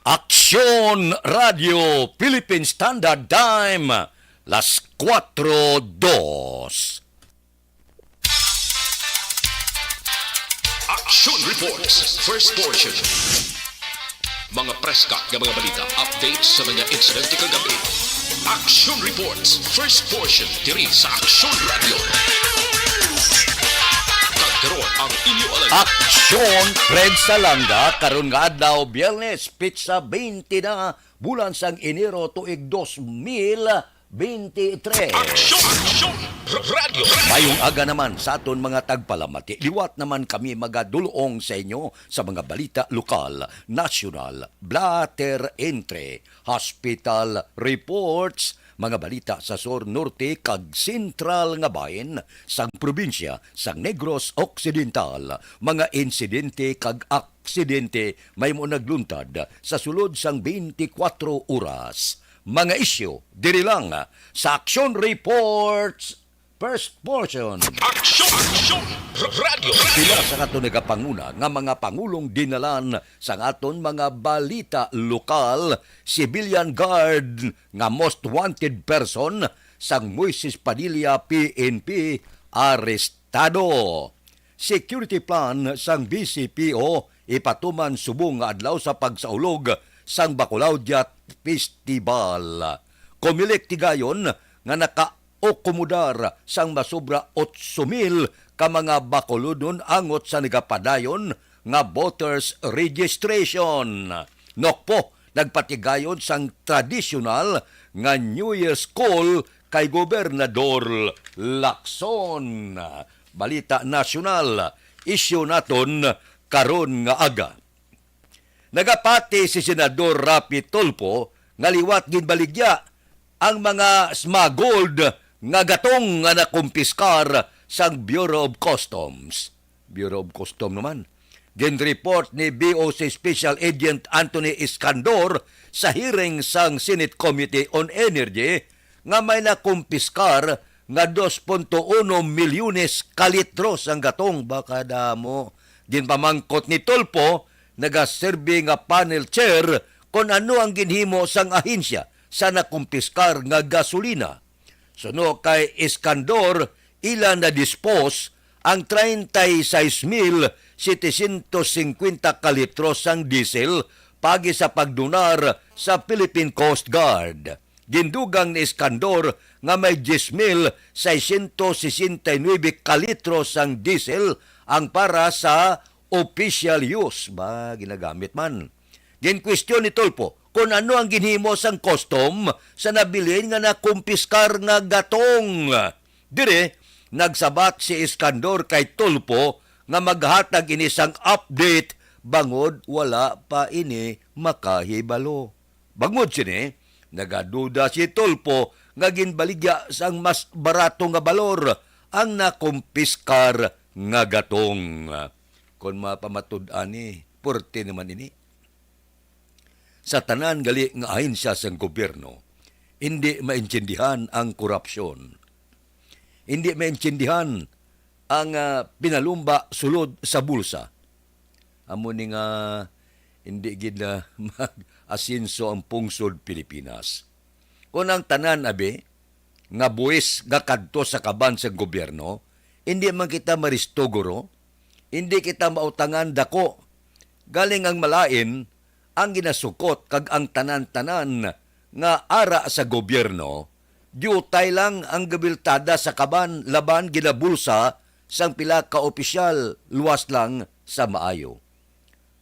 Aksyon Radio Philippine Standard Time, las 4:02. Action Reports, first portion. Mga preska ng mga balita, updates sa mga insidente kagabi. Action Reports, first portion, diri sa Action Radio. Kagkaroon ang inyo alam. Aksyon Fred Salanga karon nga adlaw Biyernes pizza 20 na bulan sang Enero tuig 2023. Action Radio. Mayong aga naman sa aton mga tagpalamati. Liwat naman kami magadulong sa inyo sa mga balita lokal, national, blatter entre, hospital reports, mga balita sa Sur Norte kag Sentral nga bahin sang probinsya sang Negros Occidental, mga insidente kag aksidente may mo nagluntad sa sulod sang 24 oras. Mga isyu diri lang sa Action Reports first portion. Action Radio. Sila sa aton nagapanguna nga mga pangulong dinalan sa aton mga balita lokal, civilian guard nga most wanted person sang Moises Padilla PNP arestado. Security plan sang BCPO ipatuman subong nga adlaw sa pagsaulog sang Bacolao Festival. Kumilik tigayon nga naka-okomodar sang masobra 8,000 ka mga Bacolodon angot sa nagapadayon nga voters registration. Nokpo, nagpatigayon sang tradisyonal nga New Year's call kay Gobernador Lacson. Balita nasyonal, isyu naton karon nga aga. Nagapati si Senador Rapi Tulfo nga liwat ginbaligya ang mga smuggled nga gatong nga nakumpiskar sang Bureau of Customs. Bureau of Customs naman. Gin-report ni BOC Special Agent Anthony Escandor sa hearing sang Senate Committee on Energy nga may nakumpiskar nga 2.1 milyones kalitros ang gatong baka damo. Ginpamangkot ni Tulfo nagaserbi nga panel chair kung ano ang ginhimo sang ahensya sa nakumpiskar nga gasolina. Suno kay Escandor, ilan na dispose ang 36,750 kalitros sang diesel pagi sa pagdunar sa Philippine Coast Guard. Gindugang ni Escandor nga may 10,669 kalitros sang diesel ang para sa official use ba ginagamit man. Gin-question ni Tulfo kung ano ang ginhimo sang custom sa nabilin nga nakumpiskar nga gatong. Dire, nagsabat si Escandor kay Tulfo nga maghatag ini sang update bangod wala pa ini makahibalo. Bangod sini, nagaduda si Tulfo nga ginbaligya sang mas barato nga balor ang nakumpiskar nga gatong. Kung mapamatud-an porte naman ini. Sa tanan gali nga ahensya sang gobyerno, hindi maintindihan ang korupsyon. Hindi maintindihan ang pinalumba sulod sa bulsa. Amo ni nga hindi gid na mag-asinso ang pungsod Pilipinas. Kung ang tanan abi nga buwis nga kadto sa kaban sa gobyerno, hindi man kita maristogoro, hindi kita mautangan dako. Galing ang malain, ang ginasukot kag ang tanan-tanan nga ara sa gobyerno, diutay lang ang gabiltada sa kaban laban ginabulsa sang pila ka opisyal luwas lang sa maayo.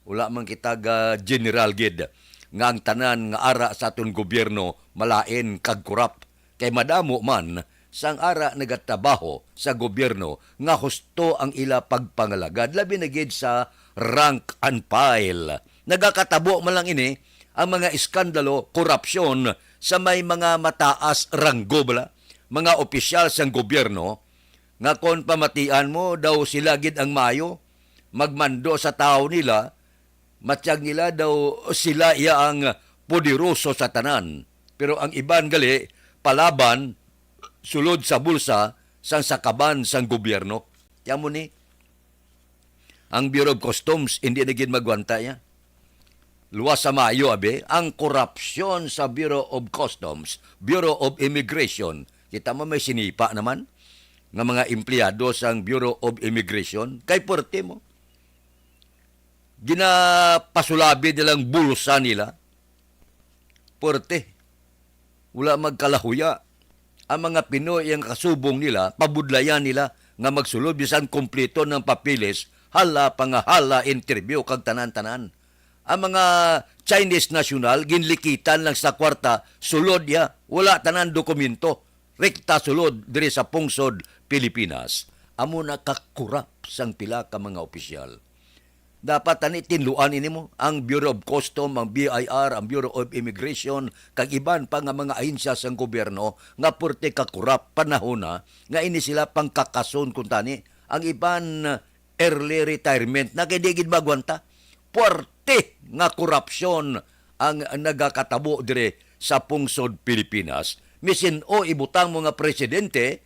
Wala man kita ga general gid nga ang tanan nga ara sa aton gobyerno malain kag kurap kay madamo man sang ara nagatrabaho sa gobyerno nga husto ang ila pagpangalagad labi na gid sa rank and file. Nagakatabo man lang ini ang mga iskandalo, korupsyon sa may mga mataas ranggo bala, mga opisyal sang gobyerno nga kon pamatian mo daw sila gid ang mayo magmando sa tao nila, matiyag nila daw sila iya ang poderoso sa tanan. Pero ang iban gali palaban sulod sa bulsa sang sakaban sang gobyerno. Tiyan mo ni, ang Bureau of Customs hindi na gid magwanta ya. luwas sa Mayo, abe, ang korupsyon sa Bureau of Customs, Bureau of Immigration. Kita mo may sinipa naman ng mga empleyado sa Bureau of Immigration. Kay puwerte mo. Ginapasulabi nilang bulsa nila. Puwerte. Wala magkalahuya. Ang mga Pinoy ang kasubong nila, pabudlayan nila nga magsulod bisan kompleto ng papilis, hala pangahala interview kag tanan-tanan. Ang mga Chinese national ginlikitan lang sa kwarta, sulod ya, wala tanan dokumento, rekta sulod diri sa pungsod Pilipinas. Amo na kakurap sang pila ka mga opisyal. Dapat tani tinluan ini mo ang Bureau of Customs, ang BIR, ang Bureau of Immigration, kag iban pa nga mga ahensya sang gobyerno nga purte kakurap panahon na nga ini sila pangkakason kun tani ang iban early retirement na kay digid magwanta. Puerte nga korupsyon ang nagakatabo dire sa pungsod Pilipinas. Misin o ibutang mga presidente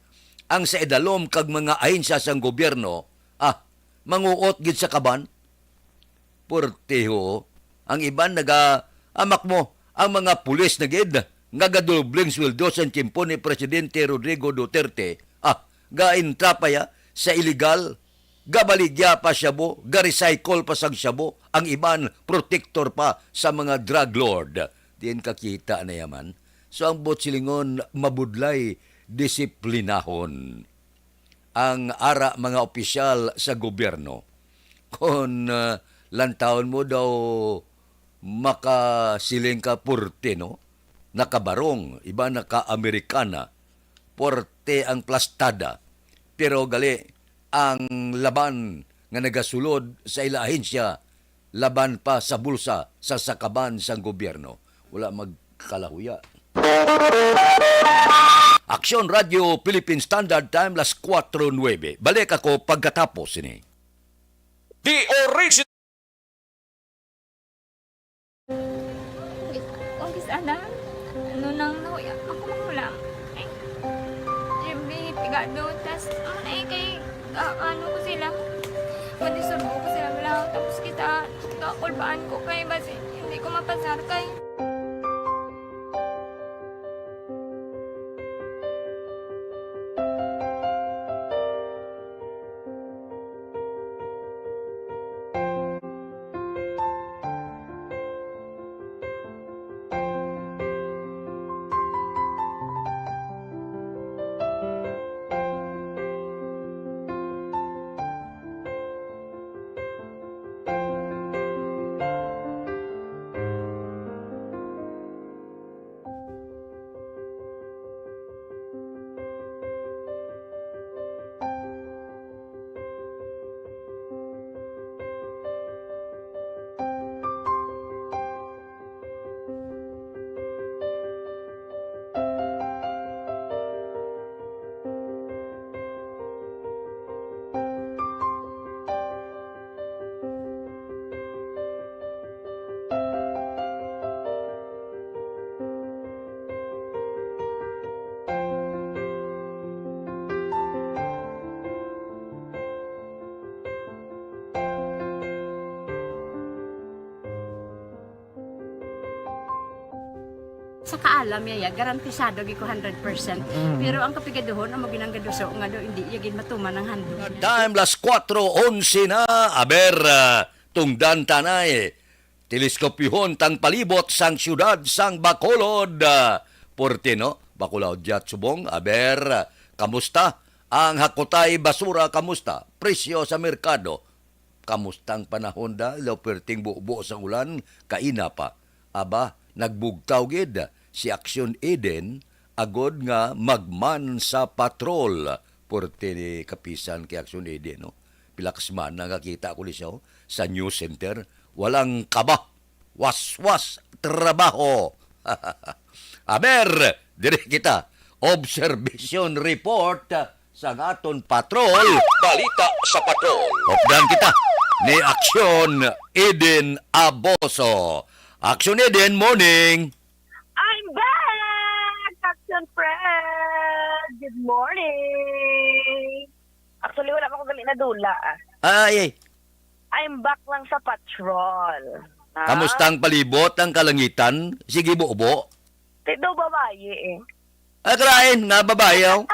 ang sa idalom kag mga ahensya sang gobyerno, manguot gid sa kaban. Puerte ho, ang iban amak mo, ang mga pulis na gid, nga gadulbling sweldo sa tiyempo ni Presidente Rodrigo Duterte, gaintra pa ya sa illegal, gabaligya pa syabo, ga-recycle pa sang syabo, ang iban protector pa sa mga drug lord. Diyan kakita na yaman. So ang botsilingon mabudlay, disiplinahon ang ara mga opisyal sa gobyerno. Kung lantawon mo daw makasiling ka purte, no? Nakabarong, iba naka-Amerikana, porte ang plastada. Pero gali, ang laban nga nagasulod sa ila ahensya, laban pa sa bulsa sa sakaban sang gobyerno. Wala magkalahuya. Aksyon Radio Philippine Standard Time, las 4:09. Balik ako pagkatapos ini. The original Kung kisana, ano nang nahuya, ako mahulam. Ay, sabi, pigado, tas, kay, ano ko sila, padisurbo ko sila lang, tapos kita, kakulbaan ko kay, basi, hindi ko mapasar kay. Sa kaalam yaya, garantisado gi ko 100%. Pero ang kapigaduhon, ang maginanggaduso, nga do, hindi yagin matuman ang handog niya. Time las 4:11 na. Aber, tungdan tanay. Teleskopyhon tang palibot sang syudad sang Bacolod. Portino, Bacolod Jat Subong. Aber, kamusta? Ang hakotay basura, kamusta? Presyo sa merkado. Kamustang panahon da? Ilaw perting buo sa ulan, kaina pa. Aba, nagbugtaw gid si Action Eden agod nga magman sa patrol porte ni kapisan kay Action Eden, no? Pilaksman nakakita ko ni siya sa news center, walang kaba, waswas trabaho. Aber, dire kita observation report sa aton patrol, balita sa patrol. Opdan kita ni Action Eden Aboso. Action Eden, morning. I'm back! Action Fred! Good morning! Actually, wala pa akong galing na dula. Ay, I'm back lang sa patrol. Kamusta ang palibot, ang kalangitan? Sige, buo-buo. Ti daw babae eh. Akrain, nga babayaw.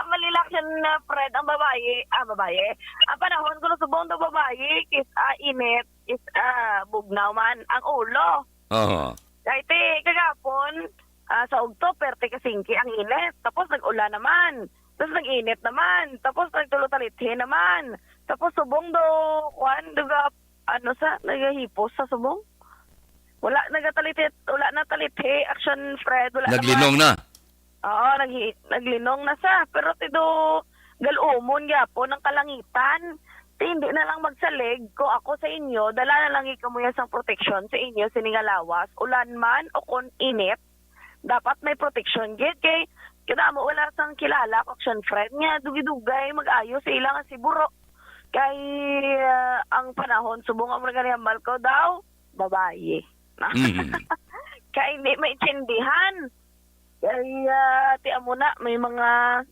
Malilak siya na Fred, ang babae. Babae. Ang panahon ko na subong daw babae, is init, is bugnaw man ang ulo. Oo. Kahit kagapon, sa ugto, perte kasingki ang init. Tapos nag-ulan naman. Tapos nag-init naman. Tapos nagtulotalithi naman. Tapos subong do, nagahipos sa subong. Wala na talithi. Action, Fred. Wala Naglinong naman. na. Oo, naglinong na sa. Pero tido, galumon yapon ng kalangitan. Hindi na lang magsalig kung ako sa inyo, dala na lang ikamuya sang protection sa inyo, siningalawas, ulan man o kung init, dapat may protection. Kay kada mo wala sang kilala, action friend niya, dugidugay, mag-ayos sa ilang siburo. Kay ang panahon, subong ang mga ko daw, babae. Mm. Kaya hindi maintindihan. Kaya ti amo na, may mga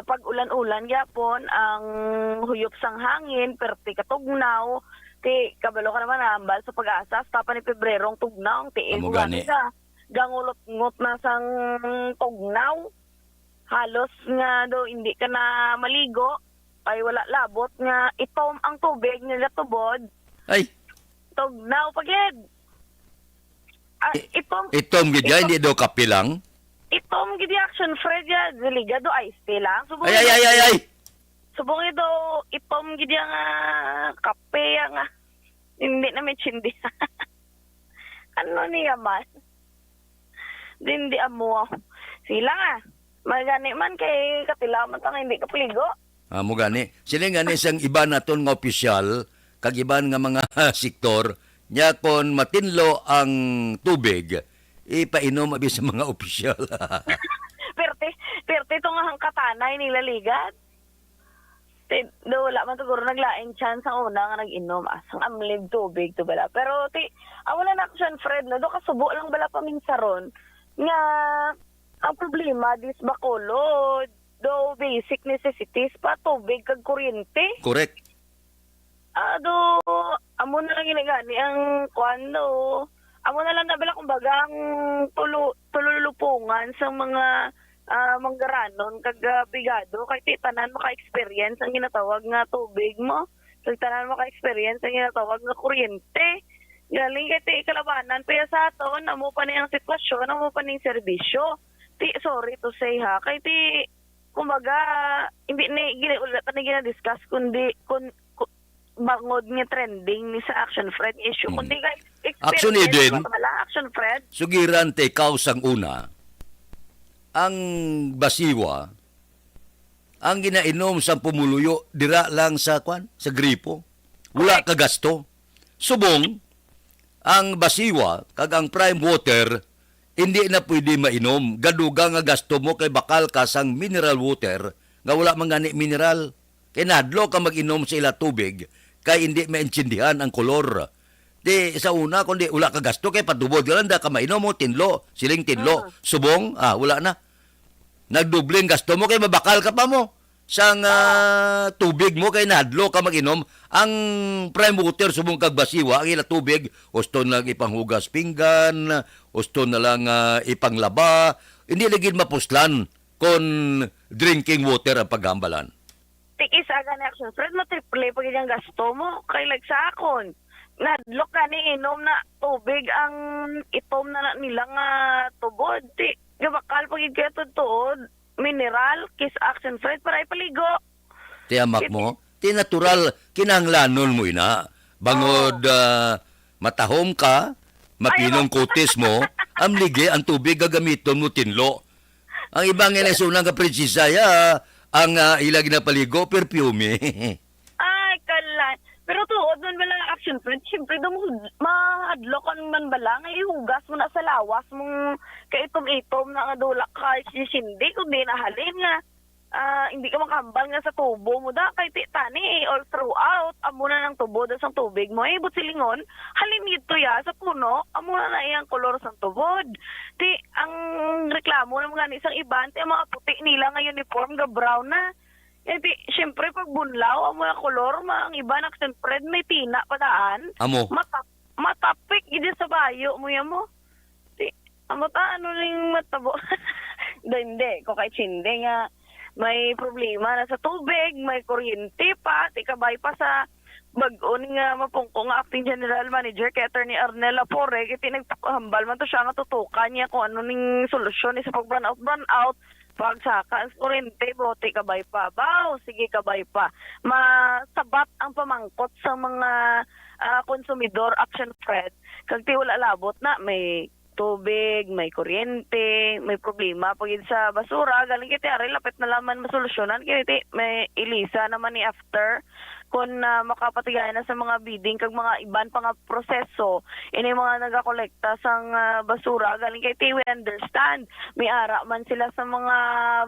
pag ulan-ulan yapon ang huyop sang hangin perti katugnaw ti kabalo ka naman hambal sa pag-asa tapan ni Pebrerong tugnaw ti Amo gani. gangulot-ngot na sang tugnaw halos nga do hindi ka na maligo ay wala labot nga itom ang tubig nga tubod Ay, tugnaw pagid itom gidya, hindi daw kapilang. itom gidi action Fred ya deligado ice tea lang Ay. subong ito, itom gidi nga kape nga. Hindi na may chindi. Ano niya man? Hindi amo. Sila nga. Magani man kay katilaman tang hindi ka piligo. Mo gani. Sila gani sang iba naton nga opisyal, kag iban nga mga sektor, nya kon matinlo ang tubig, ipainom abi sa mga opisyal. Perte ito nga ang katanay nila ligat. Wala man siguro naglaing chance ang una nga nag-inom. Asang amlig tubig to bala. Pero wala na action Fred no. Do kasubo lang bala paminsaron nga ang problema dis bakolod. Do basic necessities pa tubig kag kuryente. Correct. Amo na lang ginagani ang kwando. Amo na lang nabala kumbaga ang tululupungan sa mga manggaranon kag bigado kay tanan maka-experience ang ginatawag nga tubig mo. Kag tanan maka-experience ang ginatawag nga kuryente. Galing kay kalabanan pa sa aton amo pa ni ang sitwasyon, amo pa ni serbisyo. Sorry to say ha, kay kumbaga hindi ni ginaulat na gina-discuss kundi bangod nga trending ni sa Action Fred issue kundi kay Action Eden. Action Fred. Sugiran te kausang una, ang basiwa, ang ginainom sa pumuluyo, dira lang sa sa gripo. Wala ka gasto. Subong, ang basiwa, kag ang prime water, hindi na pwede mainom. Gaduga nga gasto mo kay bakal ka sang mineral water, nga wala man gani mineral. Kay nadlo ka mag-inom sa ila tubig, kay hindi maintindihan ang kolor. Di sa una kundi wala ka gasto kay patubod ka lang da ka mainom mo tinlo, siling tinlo. Subong, wala na. Nagdubling gasto mo kay mabakal ka pa mo. Sang tubig mo kay nadlo ka mag-inom. Ang prime water subong kag basiwa ang ila tubig, uston lang ipanghugas pinggan, uston na lang ipanglaba, hindi lagi mapuslan kon drinking water ang paghambalan. Tikis aga na Action Fred mo triple pag yung gasto mo kay lagsakon. Nadlok ka ni inom na tubig ang itom na nila nga tubod. Gabakal pag ikatutuod, mineral, kiss Action Fred para ipaligo. Tiyamak mo, natural kinanglanon mo ina. Bangod matahom ka, mapinong kutis mo, amlige ang tubig gagamiton mo tinlo. Ang ibang inesunang ka prinsesaya, ang ilag na paligo, perfume. Ay, kalan. Pero tuod nun bala Action Fred, siyempre mahadlokan man bala, nga ihugas mo na sa lawas mong kaitom-itom na nga dulak ka sindi, kung di nahalin nga. Hindi ka makambal nga sa tubo mo da, kay tani all throughout, amo na ng tubo da sang tubig mo, butsilingon, halin dito ya sa puno, amo na iyang kolor sang tubod. Ang reklamo ng mga isang iban, ang mga puti nila nga uniform, ga brown na. Eh, syempre, pag bunlaw, amo na kolor, ang iba action Fred, may tina padaan. Amo. Matapik, hindi sa bayo mo yan mo. Amo ta, ano ring matabo? Hindi, ko kay Chinde nga, may problema na sa tubig, may kuryente pa, tikabay pa sa bag-on nga mapungko nga acting general manager kay Attorney Arnel Lapore, kaya tinagpahambal man to siya nga tutukan niya kung ano ning solusyon sa pag-burn out, pagsaka ang kuryente, bote kabay pa. Baw, sige kabay pa. Masabat ang pamangkot sa mga konsumidor, action Fred. Kag ti wala labot na, may tubig, may kuryente, may problema pag sa basura, galing kiti ari lapit na laman masolusyonan kiti may ilisa naman ni after kung makapatigayan na sa mga bidding kag mga iban pa nga proseso ini mga nagakolekta sang basura galing kiti we understand may ara man sila sa mga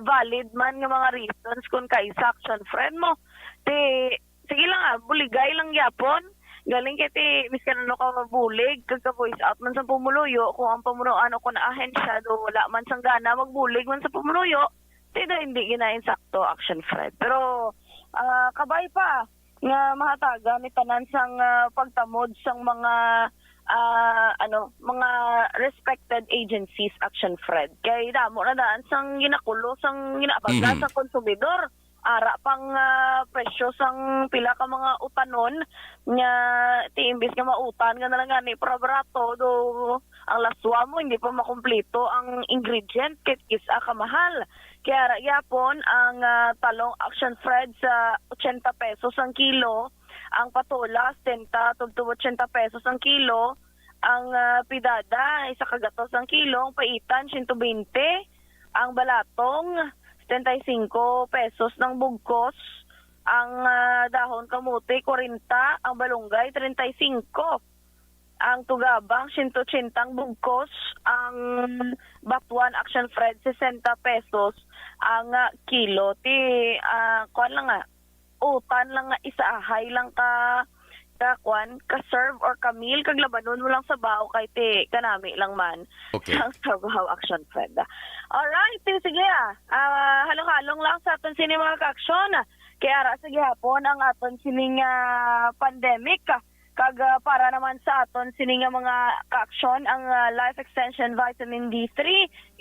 valid man nga mga reasons kung kay action friend mo sige lang buligay lang yapon. Galing kiti, miskan ano ka mabulig, kagka-voice out man sa pumuluyo, kung ang pumunuan ko na ahensya, do wala man sang gana magbulig man sa pumuluyo, hindi gina-insakto action Fred. Pero, kabay pa, nga mahataga ni tanan sang pagtamod sang mga mga respected agencies action Fred. Kay damo na daan sang ginakulo, sang ginapagda sa konsumidor. Ara pang presyo sang pila ka mga utanon nya ti imbis nga mautan nga nalang ni prabrato do ang laswa mo hindi pa makumpleto ang ingredient kit kisa ka mahal kaya yapon ang talong action Fred sa 80 pesos ang kilo ang patola 70 to 80 pesos ang kilo ang pidada isa kagatos ang kilo ang paitan 120 ang balatong 75 pesos ng bugkos, ang dahon kamote 40, ang balunggay 35, ang tugabang 180 ang bugkos, ang batuan action Fred 60 pesos ang kilo. Kuan lang utan lang isaahay lang ka ka-serve or ka-meal kag labanon mo lang sa bao kay kanami lang man. Okay. Ang Survival Action Fred. Alright, sige halong-halong lang sa aton sini mga ka-aksyon. Kaya ara sa gihapon ang aton sining pandemic kag para naman sa aton sining mga ka-aksyon ang Life Extension Vitamin D3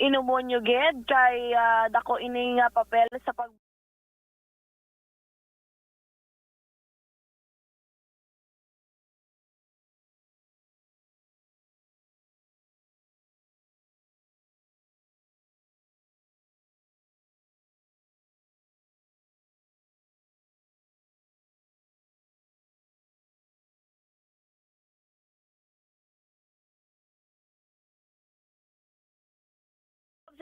inumon nyo gid kay dako ining papel sa pag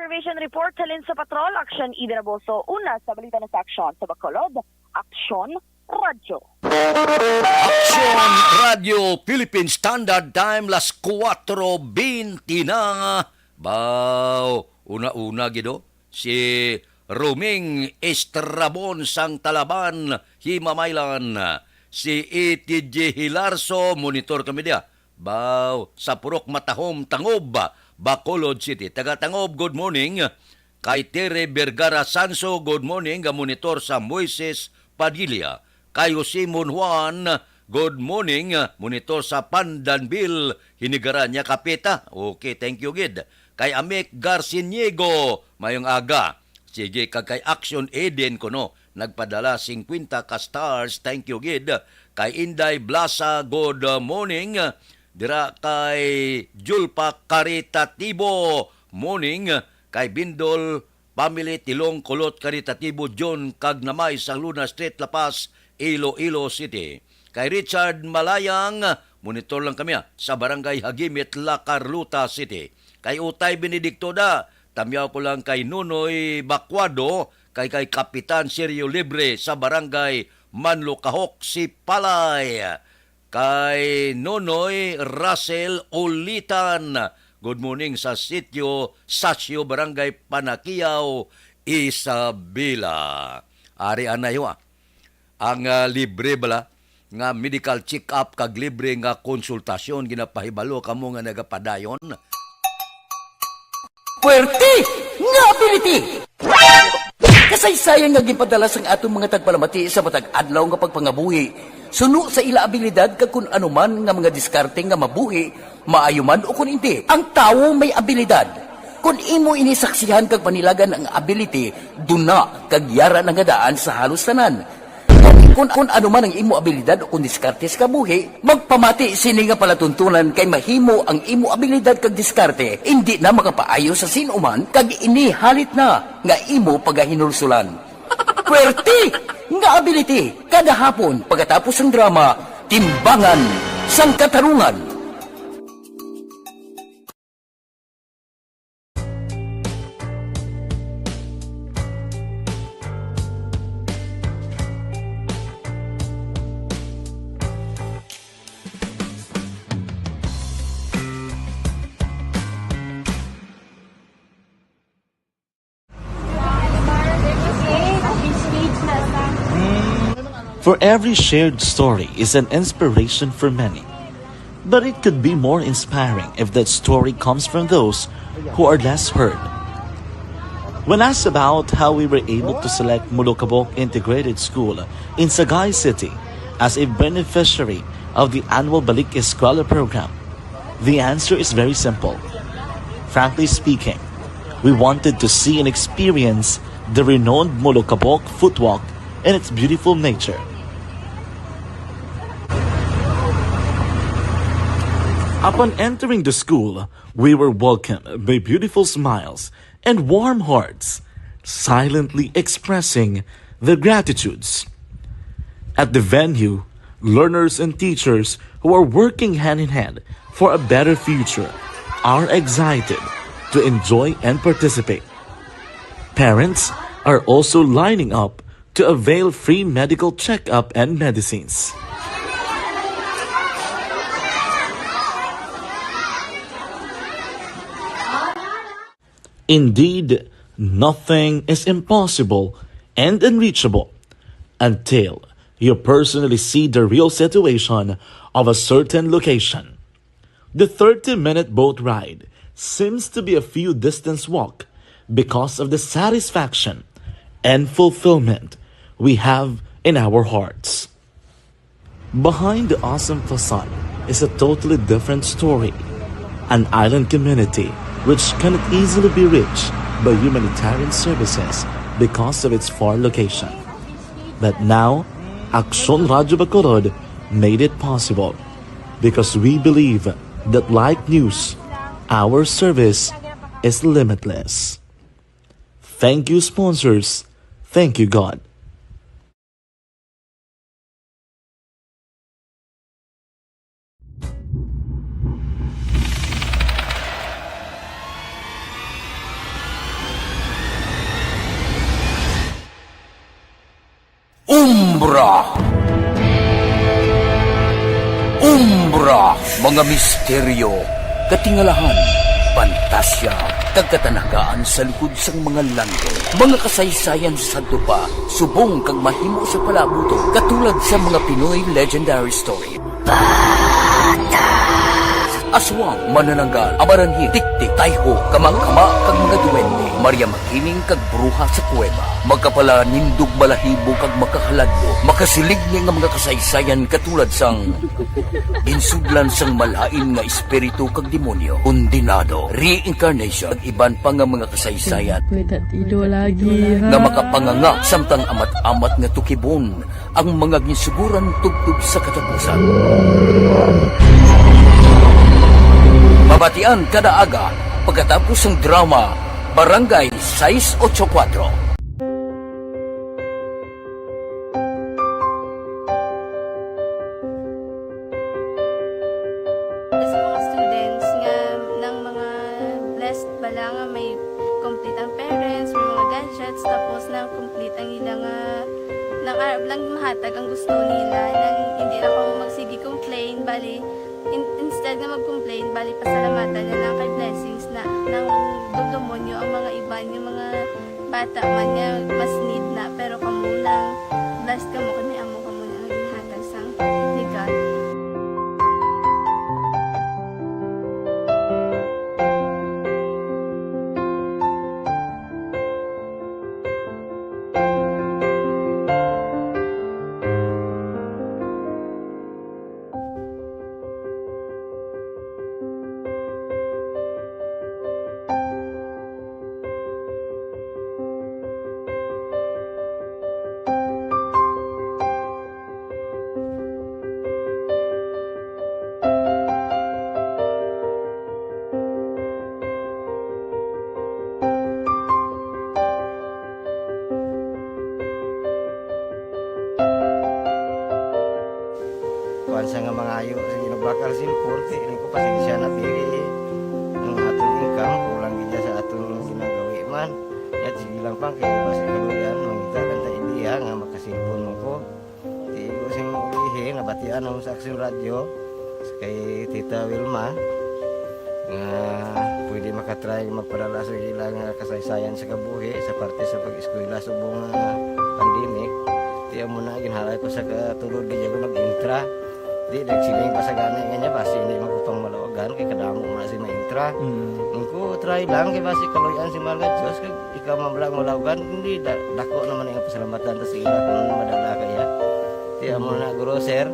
Observation report halin sa patrol, Action Ida Raboso. Una sa balita na sa aksyon sa Bacolod, Action Radyo. Action Radio Philippine Standard Time las 4:20 na. Baw, una-una gido si Roming Estrabon sang Talaban, Himamaylan. Si ETJ Hilarso, monitor kami dia. Baw, sa Purok Matahom, Tangob, Bacolod City. Taga-Tangob, good morning. Kay Tere Vergara Sanso, good morning. Monitor sa Moises Padilla. Kay Simon Juan, good morning. Monitor sa Pandanbil, Hinigaran niya Kapita. Okay, thank you, Gid. Kay Amek Garciniego, mayong aga. Sige, kay Action Eden ko no. Nagpadala 50 ka stars. Thank you, Gid. Kay Inday Blasa, good morning. Dira kay Julpa Caritatibo, morning. Kay Bindol Family Tilong Kulot Caritatibo, John Kagnamay sa Luna Street, La Paz, Iloilo City. Kay Richard Malayang, monitor lang kami sa Barangay Hagimit, La Carlota City. Kay Utay Benedicto da, tamyaw ko lang kay Nunoy Bacuado, kay Kapitan Sergio Libre sa Barangay Manlukahok, Sipalay. Kay Nonoy Russell Ulitan, good morning sa sitio Sasyo, Barangay Panakiyaw, Isabela. Ari anayo ang libre bala nga medical check-up kag libre nga konsultasyon ginapahibalo kamo nga nagapadayon. Puerte nga ability! Kasaysayan nga gipadala sang atong mga tagpalamati sa matag adlaw nga pagpangabuhi. Suno sa ila abilidad kag kun anuman nga mga diskarte nga mabuhi, maayo man o kun hindi. Ang tawo may abilidad. Kung imo inisaksihan kag panilagan ang ability, duna kag yara nga daan sa halos tanan. Kung ano man ang imo abilidad o kung diskarte sa kabuhi, magpamati sini nga palatuntunan kay mahimo ang imo abilidad kag diskarte, hindi na makapaayo sa sinuman kag inihalit na nga imo pagahinulsulan. Pwerte nga ability kada hapon pagkatapos ng drama, Timbangan sang Katarungan. For every shared story is an inspiration for many. But it could be more inspiring if that story comes from those who are less heard. When asked about how we were able to select Mulukabok Integrated School in Sagay City as a beneficiary of the annual Balik Eskwela program, the answer is very simple. Frankly speaking, we wanted to see and experience the renowned Mulukabok footwalk and its beautiful nature. Upon entering the school, we were welcomed by beautiful smiles and warm hearts, silently expressing their gratitudes. At the venue, learners and teachers who are working hand in hand for a better future are excited to enjoy and participate. Parents are also lining up to avail free medical checkup and medicines. Indeed, nothing is impossible and unreachable until you personally see the real situation of a certain location. The 30-minute boat ride seems to be a few distance walk because of the satisfaction and fulfillment we have in our hearts. Behind the awesome facade is a totally different story. An island community which cannot easily be reached by humanitarian services because of its far location. But now, Aksyon Radyo Bacolod made it possible because we believe that like news, our service is limitless. Thank you, sponsors. Thank you, God. Umbra! Umbra! Mga misteryo, katingalahan, pantasya, kagkatanagaan sa likod sang mga lando. Mga kasaysayan sa dupa, subong kag mahimo sa palabuto, katulad sa mga Pinoy legendary story. Aswang, manananggal, amaranhi, tiktik, tayho, kamang-kama, kag mga duwende, Maria Makining, kag bruha sa kuweba, magkapala nindog balahibo, kag makahaladlo, makasilig niya nga mga kasaysayan katulad sang ginsudlan sang malain nga espiritu kag demonyo, kondinado, reincarnation, kag iban pa nga mga kasaysayan nga makapanganga samtang amat-amat nga tukibon ang mga ginsuguran tugtog sa katapusan. Mabatian kada aga pagkatapos ng drama Barangay 684. Sa mga students nga ng mga blessed bala nga may complete ang parents, may mga gadgets, tapos na complete ang ilang nang arab lang mahatag ang gusto nila nang hindi na ako magsigi complain bali instead na mag-complain, bali pasalamatan na lang kay blessings na nang dudumonyo ang mga iba yung mga bata man nga mas need na pero kamo lang blessed kamo kami amo kamo na ginhatag sang ni God. bakal silpon ti ini ko pasensya na diri ang atong income kulang gid sa atong ginagawi man at sige lang pang kay basi kaluyan mangita kan ta ideya nga makasilpon mo ko ti ko sing ihi nabatian ang sa Aksyon Radio kay Tita Wilma nga pwede makatry magpadala sa ilang kasaysayan sa kabuhi sa parte sa pag-eskwela subong pandemic tiya mo na ginhalay ko sa katulog di ko nag-intra di nagsiling pa sa gani nga niya basi hindi magupang malawagan kay kadamo mo na si ma-intra ko try lang kay basi kaluyan si Malga Diyos kay ikaw mablang malawagan hindi dako naman ang pasalamatan ta sa ila kung madala kaya tiya mo na guro sir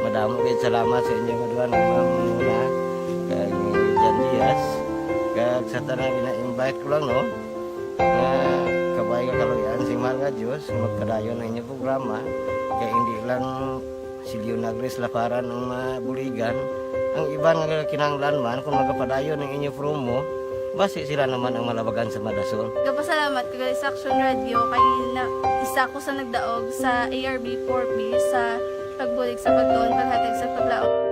madamo kay salamat sa inyong aduan ma'am na kay Jan Diaz kag sa tanang ina-invite ko lang no nga kabay ka kaluyan si Malga Diyos magkadayon ng inyong programa kay hindi lang si Leonagres Laparan ng mabuligan ang iba nga kinanglan man kung magapadayon ng inyong promo basi sila naman ang malabagan sa Madasol. Kapasalamat ko sa Aksyon Radio kay na isa ko sa nagdaog sa ARB 4B sa pagbulig sa pagtuon paghatag sa paglaom.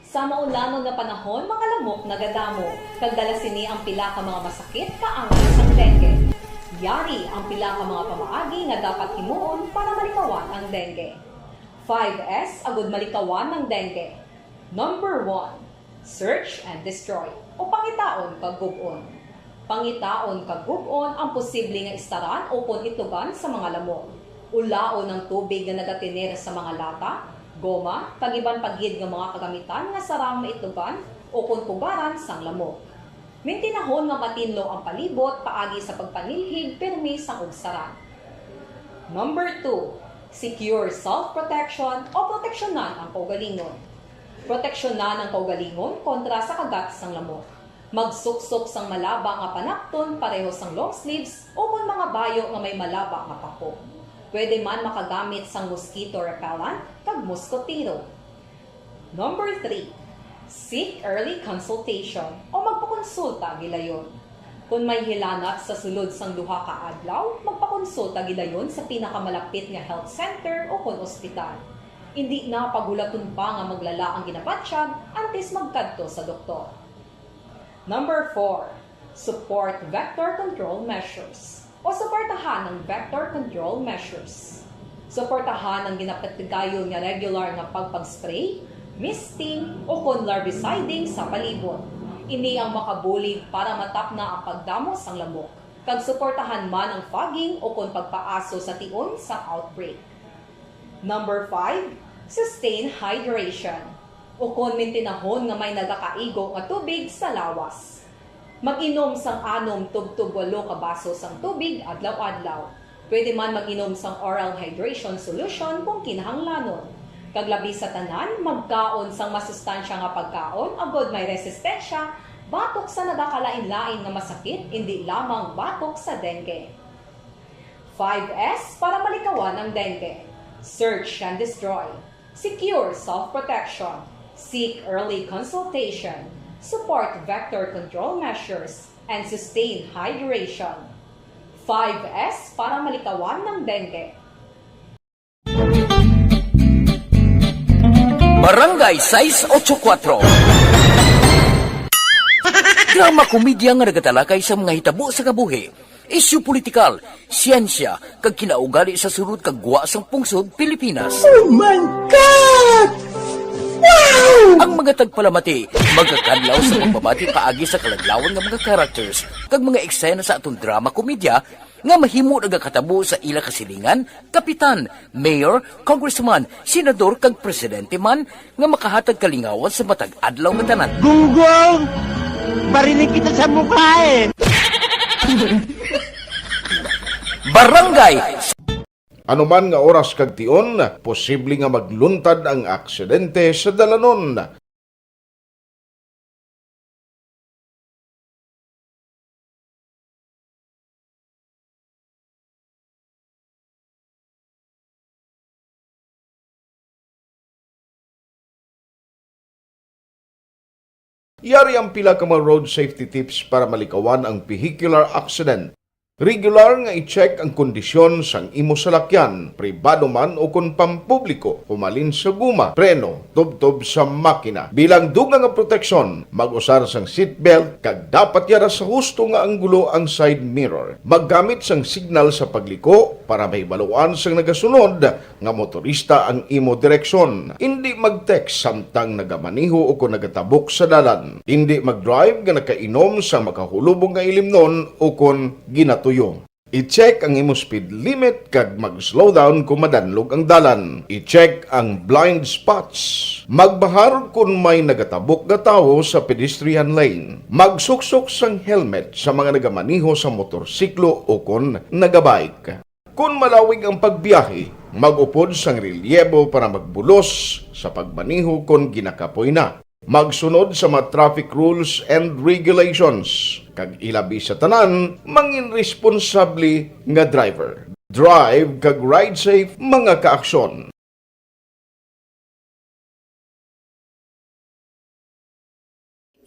Sa maulamog nga panahon, mga lamok nagadamo. Kagdala sini ang pila ka mga masakit kaangay sang dengue. Yari ang pila ka mga pamaagi nga dapat himuon para malikawan ang dengue. 5S agud malikawan ng dengue. Number 1, search and destroy o pangitaon kag gub-on. Pangitaon kag gub-on ang posible nga istaran o pon itugan sa mga lamok. Ulaon ng tubig nga nagatinir sa mga lata, goma, tagiban paggid nga mga kagamitan nga sarang maitugan o kung pugaran sang lamok. Mintinahon nga matinlo ang palibot paagi sa pagpanilhig permi sang ugsaran. Number 2, secure self-protection o proteksyonan ang kaugalingon. Proteksyonan ang kaugalingon kontra sa kagat sang lamok. Magsuksok sang malaba nga panakton pareho sang long sleeves o kung mga bayo nga may malaba nga pako. Pwede man makagamit sang mosquito repellent kag mosquitero. Number 3, seek early consultation o magpakonsulta gilayon. Kung may hilanat sa sulod sang duha ka adlaw, magpakonsulta gilayon sa pinakamalapit nga health center o kung ospital. Hindi na pagulaton pa nga maglala ang ginabatsyag antes magkadto sa doktor. Number 4, support vector control measures o suportahan ng vector control measures. Suportahan ang ginapatigayon nga regular nga pagpag-spray, misting o kung larviciding sa palibot. Ini ang makabulig para matap na ang pagdamos sang lamok. Kag suportahan man ang fogging o kung pagpaaso sa tion sa outbreak. Number 5, sustain hydration o kung mintinahon nga may nagakaigo nga tubig sa lawas. Mag-inom sang 6 tub 8 ka baso sang tubig adlaw-adlaw. Pwede man mag-inom sang oral hydration solution kung kinahanglanon. Kaglabi sa tanan, magkaon sang masustansya nga pagkaon agod may resistensya, batok sa nagakalain-lain nga masakit, hindi lamang batok sa dengue. 5S para malikawan ang dengue. Search and destroy. Secure self-protection. Seek early consultation. Support vector control measures, and sustain hydration. 5S para malikawan ng dengue. Barangay 684 Drama komedya nga nagatalakay sa mga hitabo sa kabuhi, isyu politikal, siyensya, kag kinaugali sa sunod kag guwa sang pungsod Pilipinas. Oh my God! Wow! Ang mga tagpalamati, magkakadlaw sa pagbabati paagi sa kalaglawan ng mga characters kag mga eksena sa atong drama komedya nga mahimo nagakatabo sa ila kasilingan, kapitan, mayor, congressman, senador kag presidente man nga makahatag kalingawan sa matag adlaw nga tanan. Gunggong! Barinig kita sa mukha eh! Barangay Anuman nga oras kag tion, posible nga magluntad ang aksidente sa dalanon. Yari ang pila ka mga road safety tips para malikawan ang vehicular accident. Regular nga i-check ang kondisyon sang imo salakyan, pribado man o kung pampubliko, humalin sa guma, preno, tubtob sa makina. Bilang dugang nga proteksyon, mag-usar sang seatbelt, kag dapat yara sa husto nga anggulo ang side mirror. Maggamit sang signal sa pagliko para may baluan sang nagasunod nga motorista ang imo direksyon. Hindi mag-text samtang nagamaniho o kung nagatabok sa dalan. Hindi mag-drive nga nakainom sa makahulubong nga ilimnon o kung ginato I-check ang imo speed limit kag mag-slow down kung madanlog ang dalan. I-check ang blind spots. Magbahar kung may nagatabok na tao sa pedestrian lane. Magsuksok sang helmet sa mga nagamaniho sa motorsiklo o kung nagabike. Kung malawig ang pagbiyahe, mag-upod sang relyebo para magbulos sa pagmaniho kung ginakapoy na. Magsunod sa mga traffic rules and regulations. Kag ilabi sa tanan, mangin responsable nga driver. Drive kag ride safe mga kaaksyon.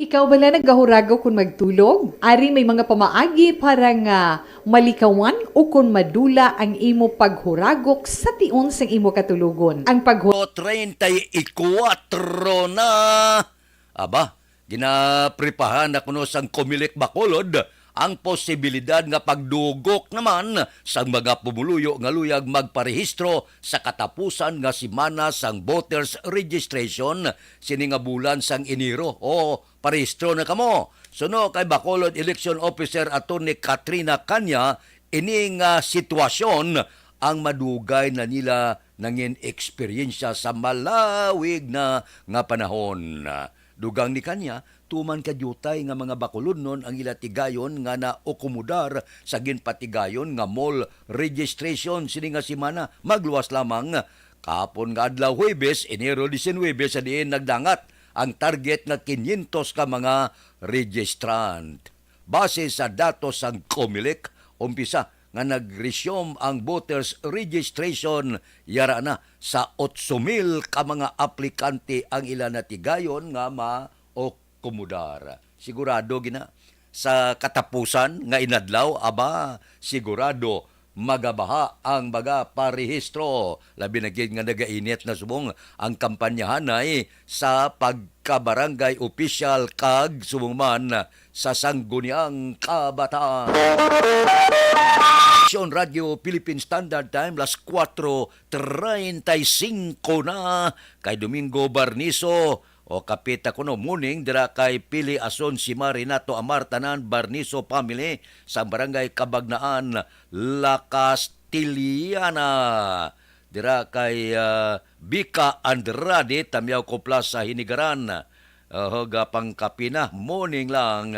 Ikaw bala naggahuragaw kung magtulog? Ari may mga pamaagi para nga malikawan o kung madula ang imo paghuragok sa tion sang imo katulugon. Ang 34 na. Aba, ginaprepahan ako no sang Comelec Bacolod ang posibilidad nga pagdugok naman sang mga pumuluyo nga luyag magparehistro sa katapusan nga simana sang voters registration sini nga bulan sang Enero. O parehistro na kamo. Suno kay Bacolod Election Officer Atty. Katrina Kanya, ini nga sitwasyon ang madugay na nila nangin eksperyensya sa malawig na nga panahon. Dugang ni Kanya, tuman kadyutay nga mga Bacolodnon ang ila tigayon nga naokomodar sa ginpatigayon nga mall registration sini nga simana. Magluwas lamang kapon nga adlaw Huwebes, Enero 19 sa diin nagdangat ang target nga 500 ka mga registrant. Base sa datos sang Comelec, umpisa nga nag-resume ang voters registration yara na sa 8,000 ka mga aplikante ang ilan na tigayon nga ma-okomodar. Sigurado gina sa katapusan nga inadlaw, aba sigurado magabaha ang baga parehistro. Labi na gid nga nagainit na subong ang kampanyahan ay sa pagkabarangay official kag subong man sa sangguniang kabataan. Radio Philippine Standard Time, las 4:35 na kay Domingo Barniso o kapita ko no morning dira kay Pili Ason si Marinato Amartanan Barniso family sa barangay Kabagnaan La Castiliana. Dira kay Bika Andrade Tamyaw ko Plaza Hinigaran. Gapang kapina morning lang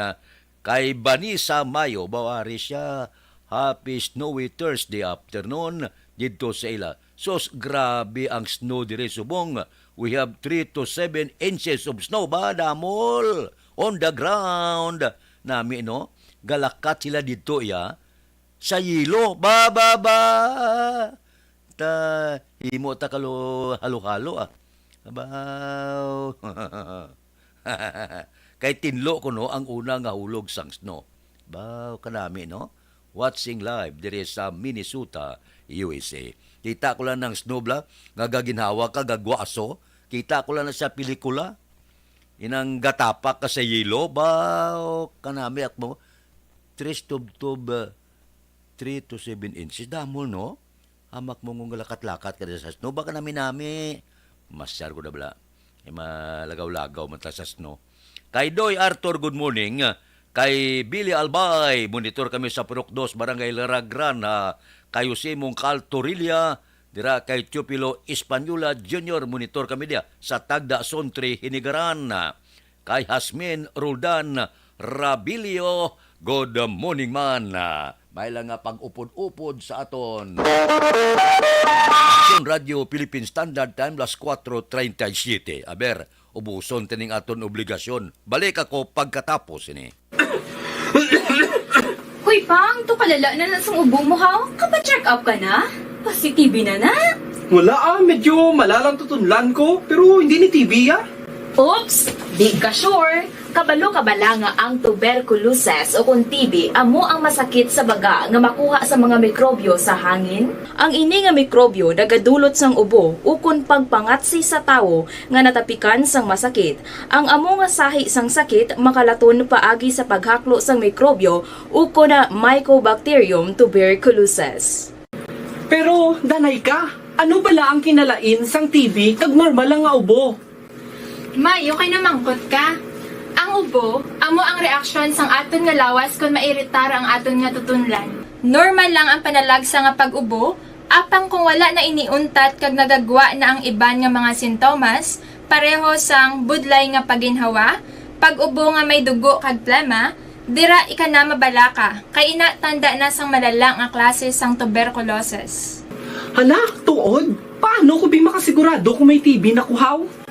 kay Banisa Mayo bawari siya. Happy snowy Thursday afternoon dito sa ila. Sos grabe ang snow dire subong. We have 3 to 7 inches of snow ba damol on the ground. Nami no, galakat sila dito ya. Sa yilo ba. Ta himo ta kalo halo-halo Abaw. Kay tinlo ko no ang una nga hulog sang snow. Baw kanami no. Watching live dire sa Minnesota, USA. Kita ko lang ng snowbla, gagaginhawa ka, gagwaso. Kita ko lang na sa pelikula. Inang gatapak ka sa yelo, ba kanami ak mo. 3 to 7 inches. Damol, no? Hamak mo ng lakat-lakat ka sa snow. Baka nami. Masyar ko na bala. Malagaw-lagaw mata sa snow. Kay Doy Arthur, good morning. Kay Billy Albay, monitor kami sa Purok 2, Barangay Laragran, kay Josimong Caltorilla, dira kay Teopilo Espanola Jr., monitor kami dia sa Tagda Sontri, Hinigaran, kay Hasmin Roldan Rabilio, good morning man. May lang nga pag-upod-upod sa aton. Radio Philippine Standard Time, las 4:37. Aber, ubuson tining aton obligasyon. Balik ako pagkatapos ini. Hoy, Pang, to kalala na sa ubo mo, ha? Kapa-check up ka na? Positive na na? Wala medyo malalang tutunlan ko, pero hindi ni TV Oops! Di ka sure. Kabalo kabala nga ang tuberculosis o kung TB amo ang masakit sa baga nga makuha sa mga mikrobyo sa hangin. Ang ini nga mikrobyo nagadulot sang ubo ukon pagpangatsi sa tawo nga natapikan sang masakit. Ang amo nga sahi sang sakit makalaton paagi sa paghaklo sang mikrobyo ukon na Mycobacterium tuberculosis. Pero, danay ka, ano bala ang kinalain sang TB kag normal lang nga ubo? Mayo kay namangkot ka. Ang ubo, amo ang reaksyon sang aton nga lawas kung mairitar ang aton nga tutunlan. Normal lang ang panalagsa nga pag-ubo, apang kung wala na iniuntat kag nagagwa na ang iban nga mga sintomas, pareho sang budlay nga paginhawa, pag-ubo nga may dugo kag plema, dira ika na mabala ka, kay ina tanda na sang malala nga klase sang tuberculosis. Hala, tuod? Paano ko makasigurado kung may TB na kuhaw?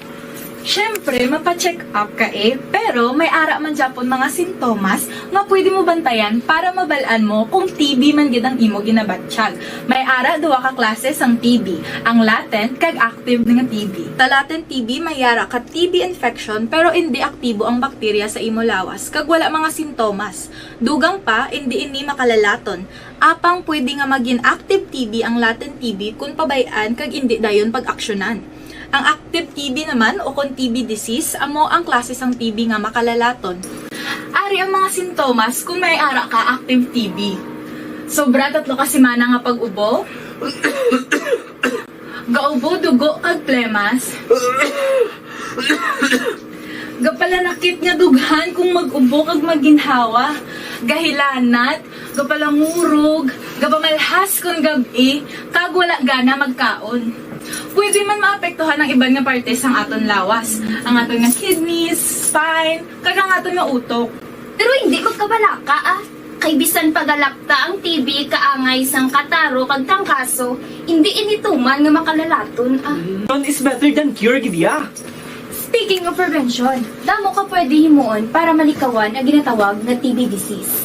Siyempre, mapacheck up ka pero may ara man Japon mga sintomas nga pwede mo bantayan para mabalaan mo kung TB man gid ang imo ginabatsyag. May ara duwa ka klase sang TB, ang latent kag active nga TB. Ta latent TB may ara ka TB infection pero hindi aktibo ang bakterya sa imo lawas kag wala mga sintomas. Dugang pa hindi ini makalalaton. Apang pwede nga maging active TB ang latent TB kung pabayaan kag hindi dayon pag-aksyonan. Ang active TB naman o kung TB disease, amo ang klase sang TB nga makalalaton. Ari ang mga sintomas kung may ara ka active TB. Sobra 3 ka semana nga pag-ubo, gaubo, dugo, kag plemas, gapalanakit nga dughan kung mag-ubo kag maginhawa, gahilanat, gapalangurog, gapamalhas kung gabi, kag wala gana magkaon. Pwede man maapektuhan ang iban nga parte sang aton lawas, ang aton nga kidneys, spine, kag ang aton nga utok. Pero hindi magkabala ka Kay bisan pagalakta ang TB kaangay sang kataro kag tangkaso, hindi inituman nga makalalaton None is better than cure, gidya. Speaking of prevention, damo ka pwede himuon para malikawan ang ginatawag na TB disease.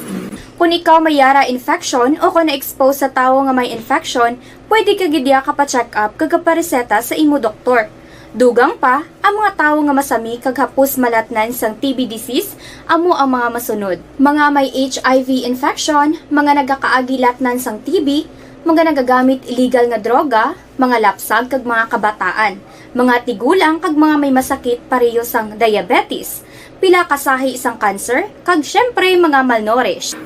Kung ikaw may yara infection o kung na-expose sa tao nga may infection, pwede ka gidya ka pa-check up kag pareseta sa imo doktor. Dugang pa, ang mga tao nga masami kag hapos malatnan sang TB disease, amo ang mga masunod. Mga may HIV infection, mga nagakaagilatnan sang TB, mga nagagamit illegal nga droga, mga lapsag kag mga kabataan, mga tigulang kag mga may masakit pareho sang diabetes, pila kasahi isang cancer, kag syempre mga malnourished.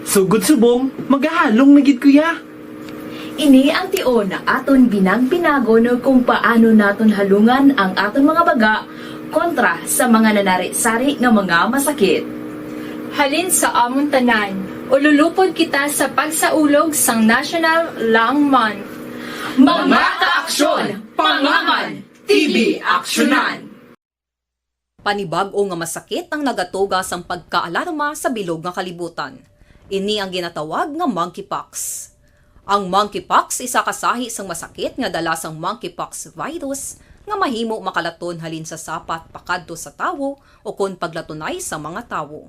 Sugod subong, magahalong nagid kuya. Ini ang tion na aton binang-pinago no kung paano naton halungan ang aton mga baga kontra sa mga nanari-sari nga mga masakit. Halin sa amon tanan, ululupod kita sa pagsaulog sang National Lung Month. Mga kaaksyon, pangaman, TB aksyonan! Panibag-o nga masakit ang nagatuga sang pagkaalarma sa bilog nga kalibutan. Ini ang ginatawag nga monkeypox. Ang monkeypox isa kasahi sang masakit nga dala sang monkeypox virus nga mahimo makalaton halin sa sapat pakadto sa tawo o kon paglatunay sa mga tawo.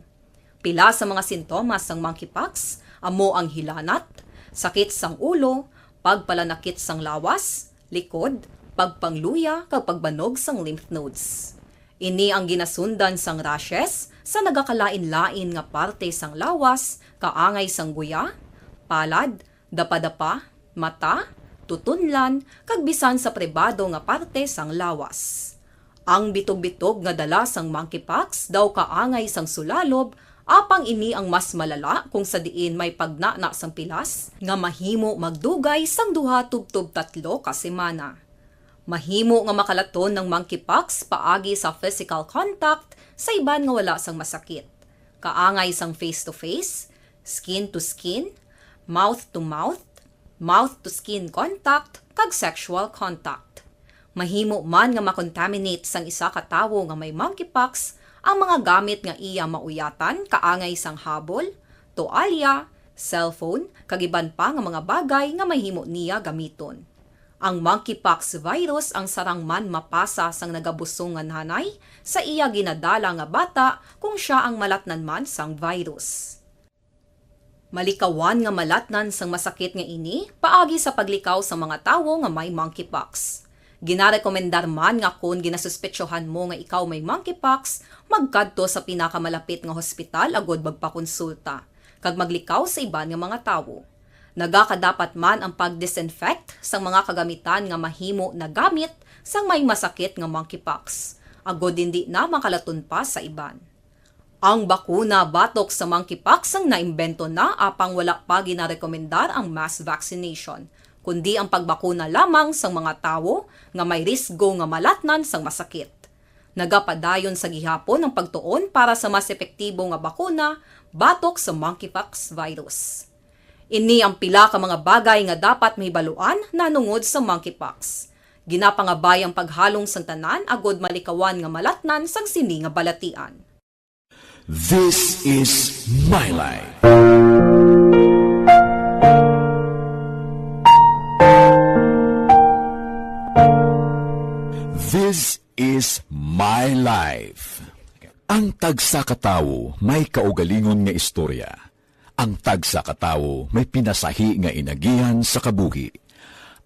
Pila sa mga sintomas sang monkeypox amo ang hilanat, sakit sang ulo, pagpalanakit sang lawas, likod, pagpangluya kag pagbanog sang lymph nodes. Ini ang ginasundan sang rashes sa nagakalain-lain nga parte sang lawas, kaangay sang guya, palad, dapadapa, mata, tutunlan, kag bisan sa pribado nga parte sang lawas. Ang bitog-bitog nga dala sang monkeypox daw kaangay sang sulalob, apang ini ang mas malala kung sa diin may pagnana sang pilas nga mahimo magdugay sang 2 tubtob 3 ka semana. Mahimo nga makalaton ng monkeypox paagi sa physical contact sa iban nga wala sang masakit. Kaangay sang face-to-face, skin-to-skin, mouth-to-mouth, mouth-to-skin contact, kag sexual contact. Mahimo man nga makontaminate sang isa ka tawo nga may monkeypox ang mga gamit nga iya mauyatan kaangay sang habol, toalya, cellphone, kag iban pa nga mga bagay nga mahimo niya gamiton. Ang monkeypox virus ang sarang man mapasa sang nagabusong nga nanay sa iya ginadala nga bata kung siya ang malatnan man sang virus. Malikawan nga malatnan sang masakit nga ini paagi sa paglikaw sa mga tawo nga may monkeypox. Ginarekomendar man nga kung ginasuspetsyohan mo nga ikaw may monkeypox, magkadto sa pinakamalapit nga hospital agod magpakonsulta, kag maglikaw sa iban nga mga tawo. Nagakadapat man ang pag-disinfect sa mga kagamitan nga mahimo na gamit sang may masakit nga monkeypox, agod hindi na makalaton pa sa iban. Ang bakuna batok sa monkeypox ang naimbento na apang wala pa ginarekomendar ang mass vaccination, kundi ang pagbakuna lamang sa mga tawo nga may risgo nga malatnan sang masakit. Nagapadayon sa gihapon ang pagtuon para sa mas epektibo nga bakuna batok sa monkeypox virus. Ini ang pila ka mga bagay nga dapat mahibaluan nanungod sa monkeypox. Ginapangabay ang paghalong sang tanan agod malikawan nga malatnan sang sini nga balatian. This is my life. This is my life. Ang tagsa katawo may kaugalingon nga istorya. Ang tagsa katawo may pinasahi nga inagihan sa kabuhi.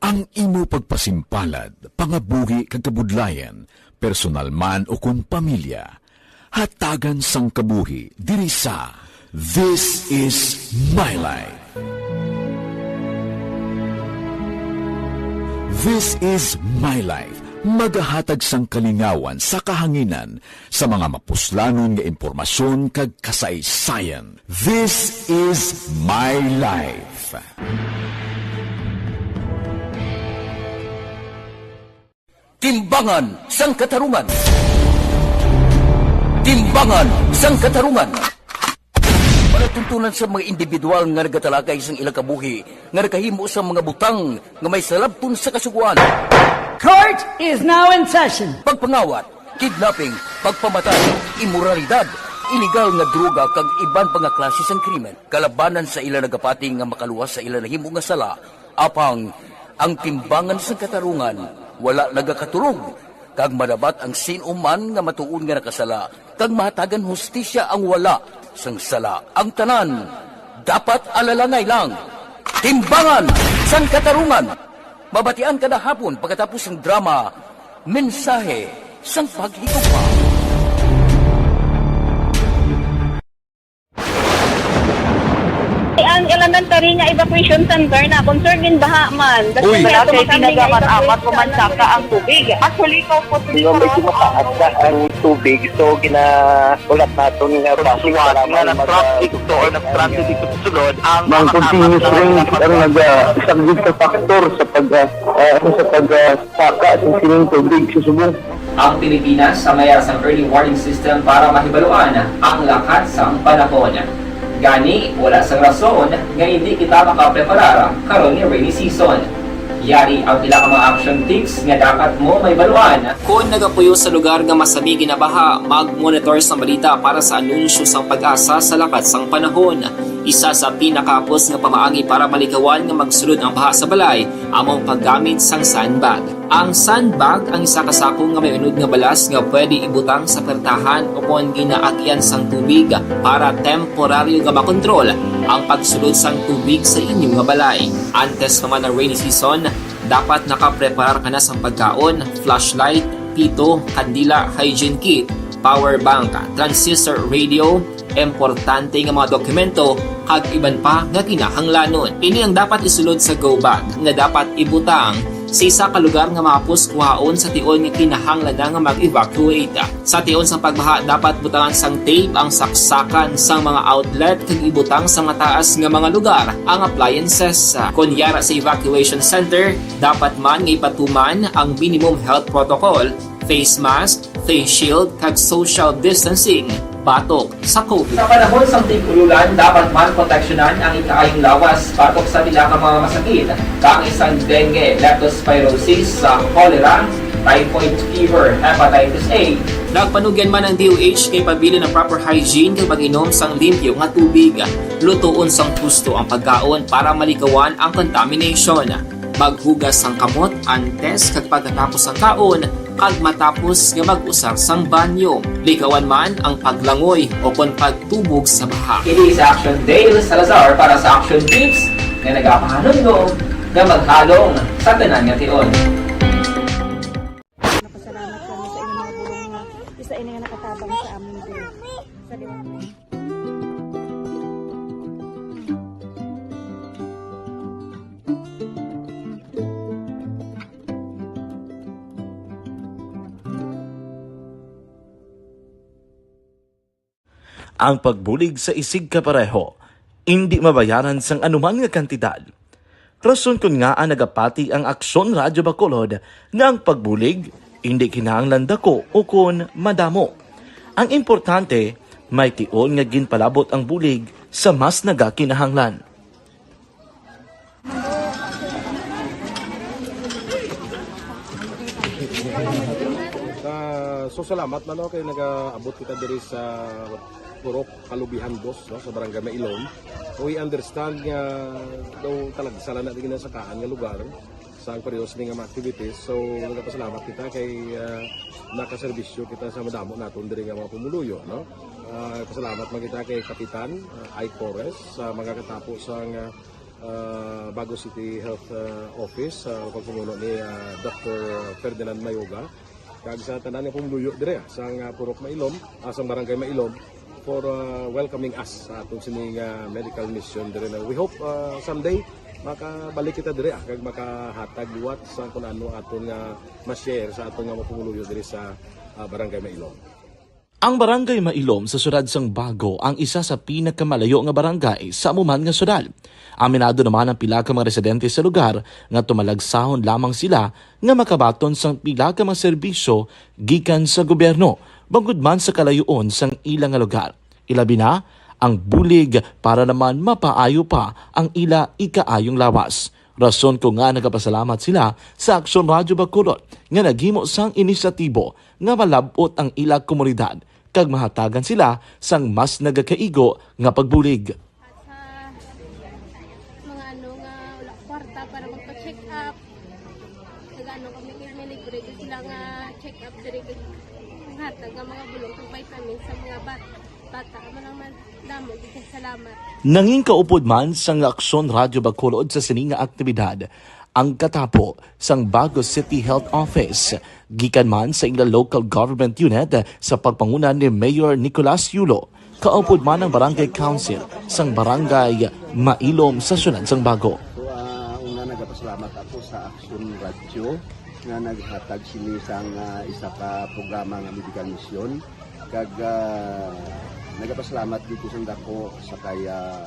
Ang imo pagpasimpalad, pangabuhi kag kabudlayan, personal man o kun pamilya, hatagan sang kabuhi diri sa This is my life. This is my life. Magahatag sang kalingawan sa kahanginan sa mga mapuslanon nga impormasyon kag kasaysayan. This is my life. Timbangan sang katarungan. Timbangan sang katarungan. Palatuntunan sa mga individual nga nagatalakay sang ilang kabuhi nga nakahimo sa mga butang nga may salabton sa kasuguan. Court is now in session. Pagpangawat, kidnapping, pagpamatay, imoralidad, illegal nga droga kag iban pa nga klase sang krimen. Kalabanan sa ila nagapati nga makaluwas sa ila nahimo nga sala, apang ang timbangan sang katarungan wala nagakatulog. Kag madabat ang sinuman nga matuon nga nakasala, kag mahatagan hustisya ang wala sang sala. Ang tanan dapat alalangay lang. Timbangan sang katarungan. Mabatian kada hapon pagkatapos ng drama, mensahe sang paghigugma. Ang elementary nga evacuation center na concern din baha man. Uy, kaya pinagamat-amat pumansaka ang tubig. Actually, ko po Medyo mataas na ang tubig, so ginaulat natin nga basiwala nga ng traffic to or nag-traffic dito sa sulod ang continuous rain ang nag-isang sa factor sa pagsaka sa sining tubig sa subong. Ang Pilipinas sa mayroon sa early warning system para mahibaluan ang lakas ng panahon. Gani, wala sang rason nga hindi kita makapreparar karon ni rainy season. Yari ang pila ka mga action tips nga dapat mo may baluan. Kung nagapuyo sa lugar nga masabi ginabaha, mag-monitor sa balita para sa anunsyo sang pag-asa sa lakas sang panahon. Isa sa pinakapos nga pamaagi para malikawan nga magsulod ang baha sa balay, among paggamit sang sandbag. Ang sandbag ang isa kasakong nga may unod nga balas nga pwede ibutang sa pertahan o kung ginaagyan sang tubig para temporaryo nga makontrol ang pagsulod sang tubig sa inyong nga balay. Antes naman ng rainy season, dapat nakapreparar ka na sang pagkaon, flashlight, pito, kandila, hygiene kit, power bank, transistor radio, importante nga mga dokumento kag iban pa nga kinahanglanon. Ini ang dapat isulod sa go bag nga dapat ibutang sa isa ka lugar nga mapus kuhaon sa tion nga kinahanglan nga mag-evacuate. Sa tion sa pagbaha dapat butangan sang tape ang saksakan sang mga outlet kag ibutang sa mataas nga mga lugar ang appliances. Kunyara sa evacuation center, dapat man nga ipatuman ang minimum health protocol, face mask, face shield kag social distancing batok sa COVID. Sa panahon sa tig-ululan, dapat man proteksyonan ang ikaayong lawas batok sa pila ka mga masakit, kang isang dengue, leptospirosis, cholera, typhoid fever, hepatitis A. Nagpanugyan man ang DOH kay pabili ng proper hygiene kay pag-inom sang limpyo nga tubig. Lutuon sang husto ang pagkaon para malikawan ang contamination. Maghugas sang kamot antes kag pagkatapos ang kaon kag matapos nga mag-usar sang banyo. Likawan man ang paglangoy o kon pagtubog sa baha. It is Action Dale Salazar para sa Action Tips nga nagapahanong nga maghalong sa tanan nga tion. Ang pagbulig sa isig kapareho, hindi mabayaran sang anuman nga kantidad. Rason kun nga ang nagapati ang Aksyon Radyo Bacolod nga ang pagbulig, hindi kinahanglan dako o kun madamo. Ang importante, may tion nga ginpalabot ang bulig sa mas nagakinahanglan. So salamat man kay nagaabot kita diri sa Purok Kalubihan 2 no, sa Barangay Mailom. We understand nga daw talaga sala na din sa kaan nga lugar sa parehas ni nga mga activities. So nagapasalamat kita kay nakaserbisyo kita sa madamo naton diri nga mga pumuluyo no. Pasalamat man kita kay Kapitan I. Torres sa mga katapo sa Bago City Health Office sa pagpumuno ni Dr. Ferdinand Mayoga. Kag sa tanan nga pumuluyo dire sa Purok Mailom, sa Barangay Mailom for welcoming us sa atong sining medical mission dire. We hope someday makabalik kita dire kag makahatag liwat sa kun ano aton nga ma-share sa aton nga pumuluyo dire sa Barangay Mailom. Ang Barangay Mailom sa syudad sang Bago ang isa sa pinakamalayo nga barangay sa amuman nga syudad. Aminado naman ang pila ka mga residente sa lugar nga tumalagsahon lamang sila nga makabaton sang pila ka mga serbisyo gikan sa gobyerno bangod man sa kalayuon sang ilang nga lugar. Ilabi na ang bulig para naman mapaayo pa ang ila ikaayong lawas. Rason ko nga nagapasalamat sila sa Aksyon Radyo Bacolod nga naghimo sang inisyatibo nga malabot ang ila komunidad kag mahatagan sila sang mas nagakaigo nga pagbulig. Mga ano nga wala kwarta para magpa-check up. Nagano kami libre sila nga check up diri hatag nga mga bulong kag vitamin sa mga bata mo naman damo dito salamat. Nanging kaupod man sang Aksyon Radyo Bacolod sa sininga aktibidad ang katapo sang Bago City Health Office gikan man sa ilang local government unit sa pagpanguna ni Mayor Nicolas Yulo. Kaupod man ang Barangay Council sang Barangay Mailom sa syudad sang Bago. So una nagapasalamat ako sa Aksyon Radyo nga naghatag sini sang isa ka programa nga medical mission kag nagapasalamat dito sa dako sa kaya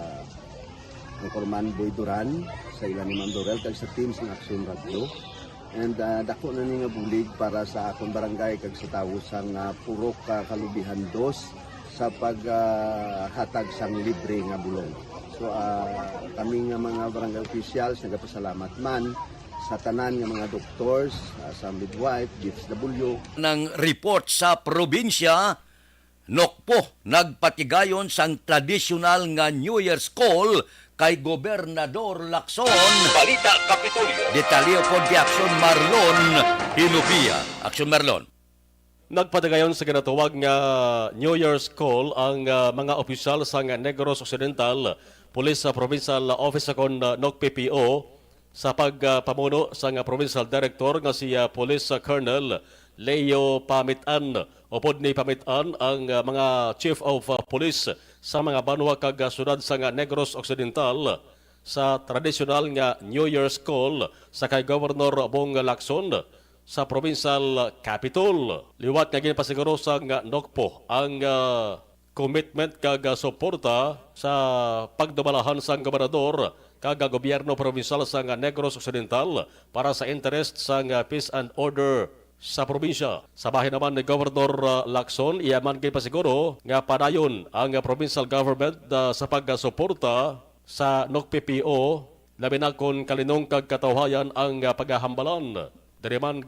ang Corman Boy Duran sa ilan ni Ma'am Dorel kag sa team sa Aksyon Radio. And dako na ni nga bulig para sa akong barangay kag sa tawo sang Purok Kalubihan 2 sa paghatag sang libre nga bulong. So kami nga mga barangay officials nagapasalamat man sa tanan nga mga doctors, sa midwife, DSW. Nang report sa probinsya, Nokpo nagpatigayon sang tradisyonal nga New Year's call kay Gobernador Lacson. Balita Kapitolyo. Detalyo po di Aksyon Marlon Hinupia. Aksyon Marlon. Nagpatigayon sa ginatawag nga New Year's call ang mga opisyal sa Negros Occidental, Police Provincial Office kon NOCPPO sa pagpamuno sa Provincial Director nga si Police Colonel Leo Pamitan. Upod ni Pamitan ang mga Chief of Police sa mga banwa kag syudad sa Negros Occidental sa tradisyonal nga New Year's call sa kay Governor Bong Lacson sa Provincial Capital. Liwat nga ginpasiguro sa NOCPO ang commitment kag suporta sa pagdumalahan sa gobernador kag gobyerno provincial sa Negros Occidental para sa interest sa peace and order sa probinsya. Sa bahin naman ni Governor Lacson, iyaman kay pasiguro nga padayon ang provincial government sa pagsuporta sa NOCPPO labi na kon kalinong kag katawhayan ang paghahambalan. Diri man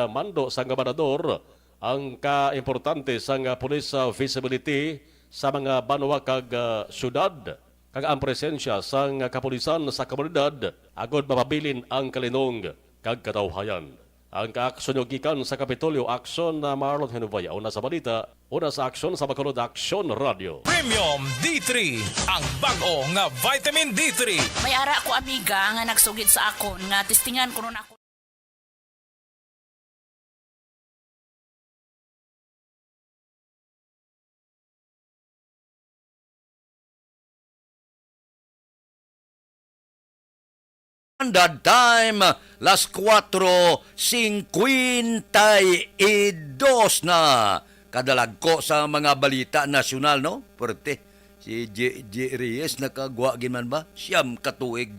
mando sa gobernador ang kaimportante sa police visibility sa mga banwa kag syudad kag ang presensya sa kapulisan sa komunidad agod mapabilin ang kalinong kag katawhayan. Ang kaaksyon yung gikan sa Kapitolyo, Aksyon na Marlon Hinubaya. Una sa balita, una sa aksyon sa Bacolod Aksyon Radio. Premium D3, ang bago nga vitamin D3. May ara ko amiga nga nagsugid sa akon nga testingan ko nun ako. Standard time, las 4:52 na. kadalagko sa mga balita nasyonal, no? Pwerte. Si J. Reyes, nakagwa man ba? Siyam katuig.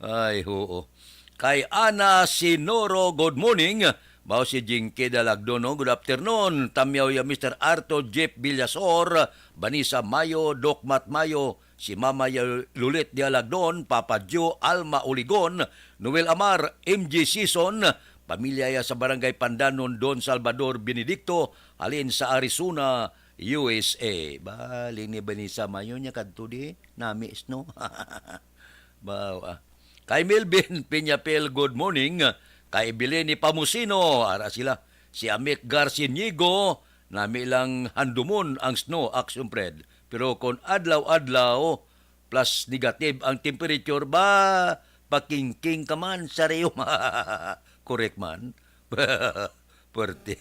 Ay, oo. Kay Ana Sinoro, good morning. Bao si Jinky Dalagdo, no? Good afternoon. Tamyaw ya Mr. Arto Jeff Villasor, Vanessa Mayo, Doc Mat Mayo, si Mama ya Lulit Dialagdon, Papa Joe Alma Uligon, Noel Amar, MG Season, pamilya ya sa Barangay Pandanon, Don Salvador Benedicto, alin sa Arizona, USA. Bali ni Vanessa Mayo niya kadto di, namis, no? Bawa. Kay Melvin Peñapel, good morning. Kay Bileni Pamusino, ara sila. Si Amik Garcinigo, nami lang handumon ang snow action Fred. Pero kung adlaw-adlaw plus negative ang temperature ba, pakingking ka man sa reyo. Correct man. Pwerte.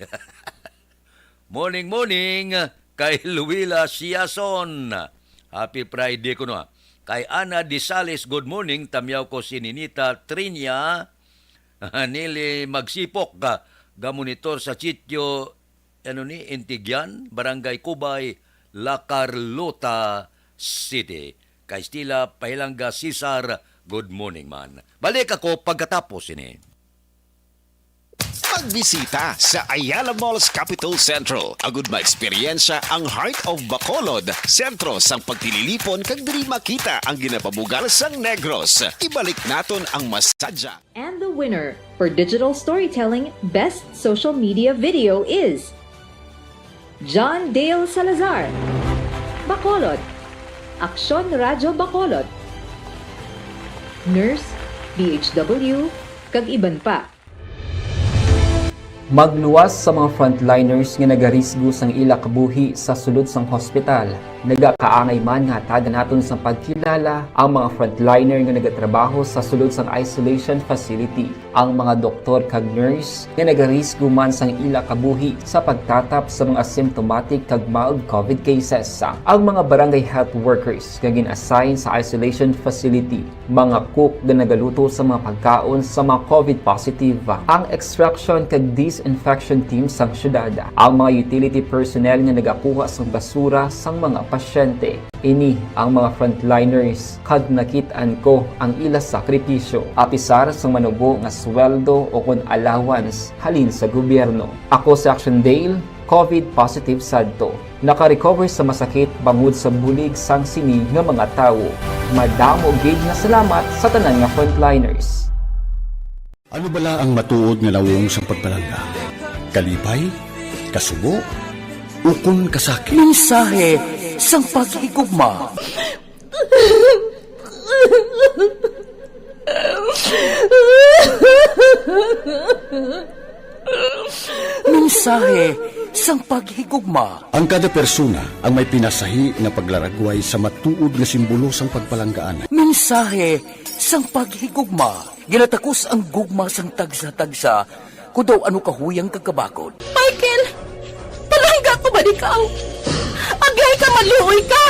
Morning, kay Luwila Siason. Happy Friday ko no. Kay Ana Disales, good morning. Tamyaw ko si Ninita Trinia. Nili Magsipok, gamonitor sa sitio Intigyan, Barangay Kubay, La Carlota City. Kay Stila Pahilangga Cesar, good morning man. Balik ako pagkatapos ini. Pagbisita sa Ayala Malls Capital Central. Agud ma-eksperyensya ang Heart of Bacolod, sentro sang pagtililipon kag diri makita ang ginapabugal sang Negros. Ibalik naton ang masadya. And the winner for Digital Storytelling Best Social Media Video is John Dale Salazar, Bacolod, Aksyon Radyo Bacolod, Nurse, DHW, kag iban pa. Magluwas sa mga frontliners nga nagarisgo sang ila kabuhi sa sulod sang hospital. Nagakaangay man nga tagan naton sa pagkilala ang mga frontliner nga nagatrabaho sa sulod sang isolation facility. Ang mga doktor kag nurse nga nagarisgo man sang ila kabuhi sa pagtatap sa mga asymptomatic kag mild COVID cases. Ang mga barangay health workers nga gin-assign sa isolation facility, mga cook nga nagaluto sa mga pagkaon sa mga COVID positive, ang extraction kag disinfection team sang syudad, ang mga utility personnel nga nagakuha sang basura sang mga pasyente. Ini ang mga frontliners kag nakitaan ko ang ila sakripisyo apisar sang manubo nga sweldo o kun allowance halin sa gobyerno. Ako si Action Dale, COVID positive sadto. Naka-recover sa masakit bangod sa bulig sang sini nga mga tawo. Madamo gid nga salamat sa tanan nga frontliners. Ano bala ang matuod nga lawong sa pagpalangga? Kalipay? Kasubo? Ukon kasakit? Mensahe sang paghigugma. Mensahe sang paghigugma. Ang kada persona ang may pinasahi nga paglaragway sa matuod nga simbolo sang pagpalanggaan. Mensahe sang paghigugma. Ginatakos ang gugma sang tagsa-tagsa kung daw ano kahuyang kagkabakod. Michael! Palangga ko ba ikaw? Agay ka malihoy ka!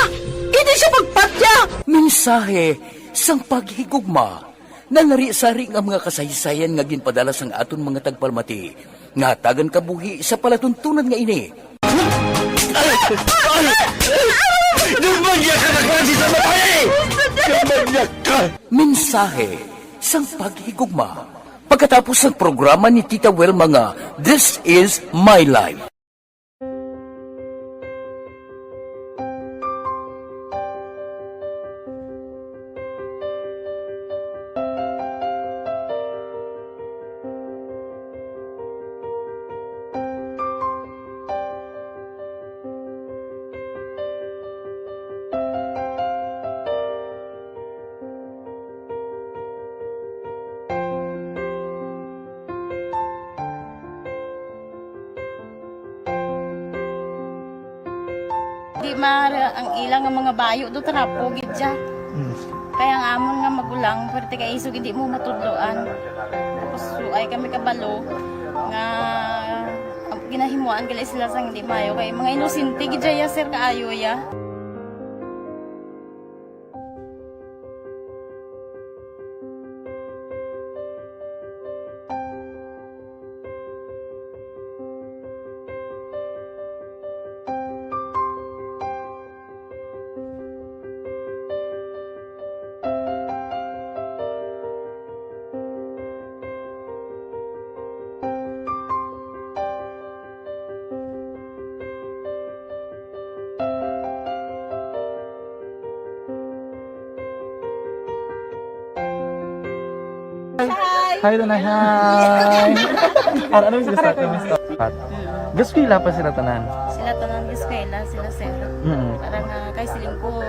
Hindi siya magpatya! Mensahe sang paghigugma. Nanari-sari ang mga kasaysayan nga ginpadala sang aton mga tagpalmati. Nga tagan kabuhi sa palatuntunan nga ini. Dumagyak ka na klase sa matay! Dumagyak ka! Mensahe sang paghigugma. Pagkatapos ng programa ni Tita Welma nga, This is My Life. Di mara ang ilang nga mga bayo do trapo gid siya. Kaya ang amon nga magulang pwerte kay isog hindi mo matudloan. Tapos suay kami kabalo nga ginahimuan gali sila sang hindi mayo kay mga inosente gid ya sir kaayo ya. Hi, Danay. Hi. Ano yung start ng start? Gusto ko pa sila tanan. Sila tanan eskwela, sila sir. Mm. Parang kay siling ko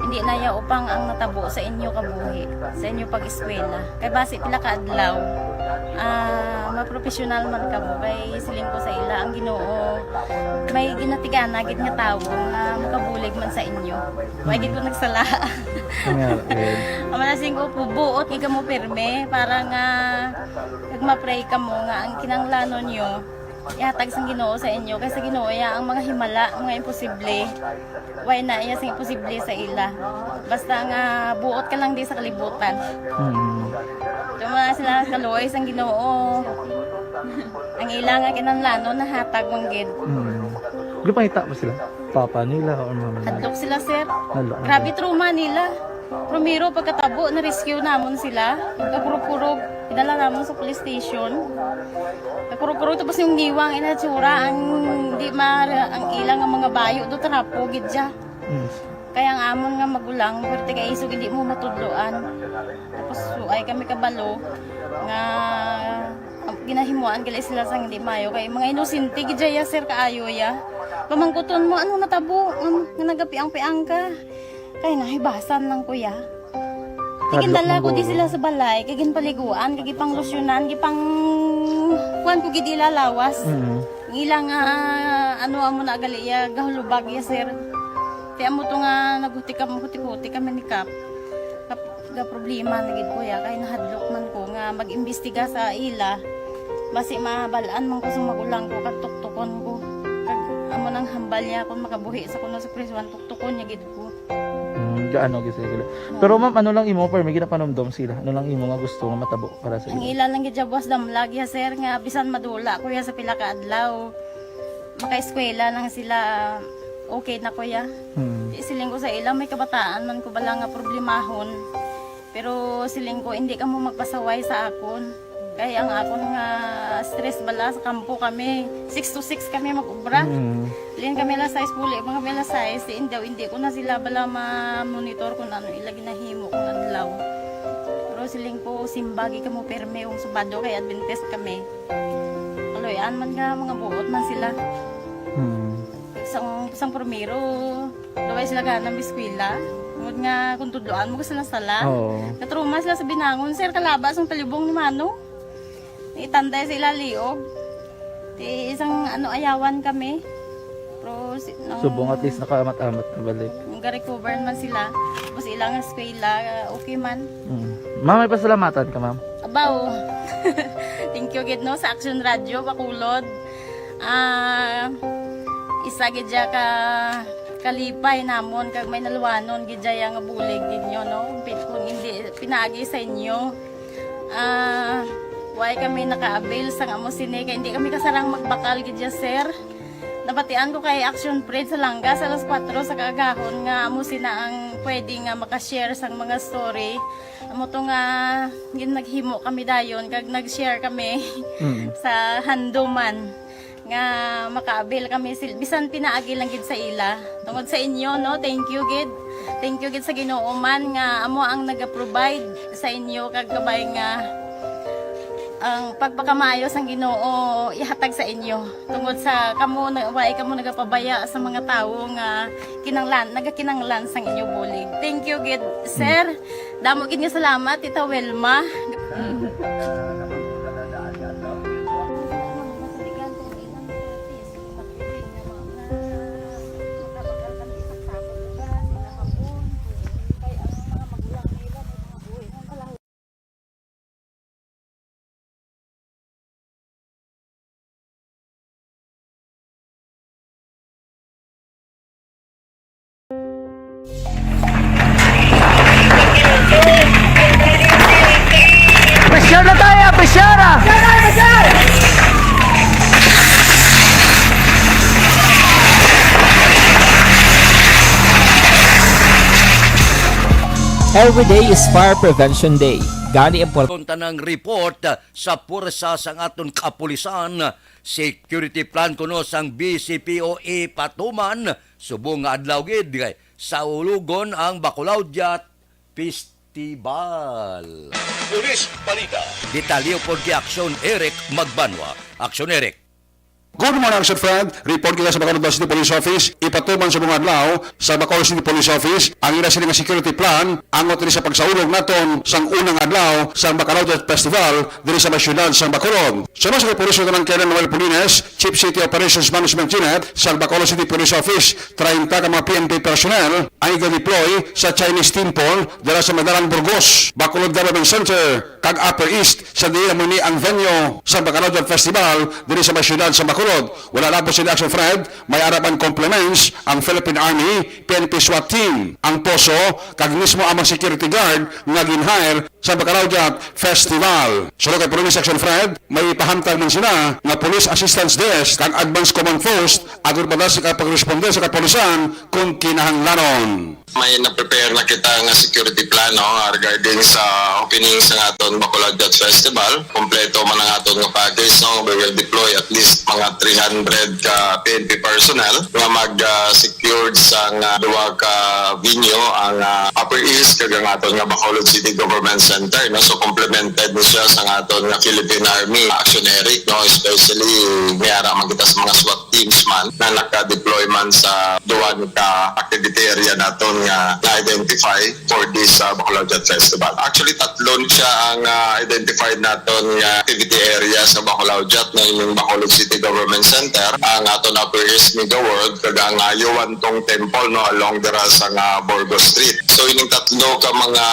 hindi na ya upang ang natabo sa inyo kabuhi, sa inyo pag-eskwela. Kay base pila ka adlaw. Maprofessional man ka mo kay siling ko sa ila ang Ginoo. May ginatigana gid nga tawo nga makabulig man sa inyo. Way gid ko nagsala. Amanasing ko buot nga mo pirme para nga kag ma-pray ka mo nga ang kinanglanon nyo ihatag sang Ginoo sa inyo kay sa Ginoo ya ang mga himala, mga imposible. Way na iya sang imposible sa ila. Basta nga buot ka lang di sa kalibutan. Tuma sila kaluoy sang Ginoo. Ang ila nga kinanglanon nahatag mong gid. Gupangita ba sila? Papa nila o mama nila? Hadlok sila sir. Hadlok. Grabe trauma nila. Primero pagkatabo na rescue namon sila. Kakurog-kurog idala namon sa police station. Kakurog-kurog tapos yung giwang inatsura ang di ang ilang nga mga bayo do trapo gid siya. Kaya ang amon nga magulang perti kay isog hindi mo matudloan. Tapos ay kami kabalo nga ginahimuan gali sila sang hindi mayo kay mga inosente gid ya sir kaayo ya. Pamangkuton mo ano natabo nga nagapiang-piang ka. Kay nahibasan lang kuya. Kagindala ko di sila sa balay, kagin paliguan, kagi pang losyonan, gipang kuan ko gid ilalawas. Ilang ano amo na gali ya gahulubag ya sir. Ti amo to nga naghuti kami ni Kap. Ga problema na gid kuya kay nahadlok man ko nga mag-imbestiga sa ila. Basi mabalaan man ko sa magulang ko kag tuktukon ko. Kag amo nang hambal niya kung makabuhi sa kuno sa prison tuktukon niya gid ko. Gaano gid sila. Pero ma'am, ano lang imo may ginapanomdom sila? Ano lang imo nga gusto nga matabo para sa Ang ila? ila lang gid jabwas damlag ya sir nga bisan madula kuya sa pila ka adlaw. Maka-eskwela lang sila okay na kuya. Siling ko sa ila may kabataan man ko bala nga problemahon. Pero siling ko hindi ka mo magpasaway sa akon. Kaya ang akon nga stress bala sa kampo kami. 6 to 6 kami mag-ubra. Lin kami la size puli, mga kami la size. Hindi ko na sila bala ma-monitor kung ano ila ginahimo kung adlaw. Pero siling ko simbagi ka mo perme yung subado kay Adventist kami. Kaloyan man nga mga buot man sila. Isang primero, daway sila ka ng biskwila. Ngod nga kung tudloan mo ka sila sala. Katruma sila sa binangon, sir, kalabas ang talibong ni Mano. Itanday sila liog. Ti isang ayawan kami. Pero Subong at least nakaamat-amat na balik. Ga-recover man sila. Tapos ilang eskwela, okay man. Ma'am, may pasalamatan ka, ma'am? Abaw. Thank you gid no sa Action Radio Bacolod. Isa gid ja ka kalipay namon kag may naluwanon gid ja nga bulig gid nyo no. Kung hindi pinagi sa inyo. Why kami naka-avail sang amo sini kay hindi kami kasarang magbakal gid ja sir. Nabatian ko kay Action Fred sa Langga sa alas 4 sa kaagahon nga amo sina ang pwede nga makashare sang mga story. Amo to nga naghimo kami dayon kag nag-share kami sa handuman nga maka-avail kami bisan pinaagi lang gid sa ila. Tungod sa inyo no, thank you gid. Thank you gid sa Ginoo man nga amo ang naga-provide sa inyo kag kabay nga ang pagpakamayos ang Ginoo ihatag sa inyo tungod sa kamo nagapabaya sa mga tawo nga nagakinanglan sang inyo bulig. Thank you gid sir. Damo gid nga salamat Tita Welma. Presyar na tayo! Presyara! Every day is Fire Prevention Day. Gani importante ng report sa pursa sang aton kapulisan, security plan kuno sang BCPOE Patuman, subong nga adlaw gid sa ulugon ang Bacolod Festival. Luis Balita. Detalyo po kay Aksyon Eric Magbanwa. Aksyon Eric. Good morning, Sir Fred. Report kita sa Bacolod City Police Office. Ipatuman sa mga adlaw sa Bacolod City Police Office ang ila sila nga security plan angot rin sa pagsaulog naton sang unang adlaw sa Bacolod Festival diri sa syudad sa Bacolod. Sama sa Police ng Karen Noel Polines, Chief City Operations Management Unit sa Bacolod City Police Office, 30 ka mga PNP personnel ang i-deploy sa Chinese Temple dira sa Madalang Burgos, Bacolod Government Center, kag Upper East sa diya muni ang venue sa Bacolod Festival diri sa syudad sa Bacolod. Wala na po sila Action Fred, may arapan complements ang Philippine Army, PNP SWAT team, ang POSO, kag mismo ang security guard nga ginhire sa Bacolod Festival. Sulod kay Police Action Fred, may ipahamtag man sila nga Police Assistance Desk kag Advanced Command Post agud pa sa pagresponde sa kapulisan kung kinahanglanon. May na-prepare na kita nga security plan regarding sa opening sa aton Bacolod Festival. Kompleto man ang aton nga package. We will deploy at least mga 300 ka PNP personnel nga mag-secured sa duwa ka venue ang Upper East kag ang aton nga Bacolod City Government Center. So complemented siya sa aton nga Philippine Army Action Eric. Especially mayara man kita sa mga SWAT teams man na naka-deploy man sa duwa ka activity area naton nga na-identify for this Bacolod Festival. Actually, tatlon siya ang identified naton nga activity area sa Bacolod na yung Bacolod City Government Center, ang aton Upper East Mega World, kag ang Yuwantong Temple along dira sa Burgos Street. So, ining tatlo ka mga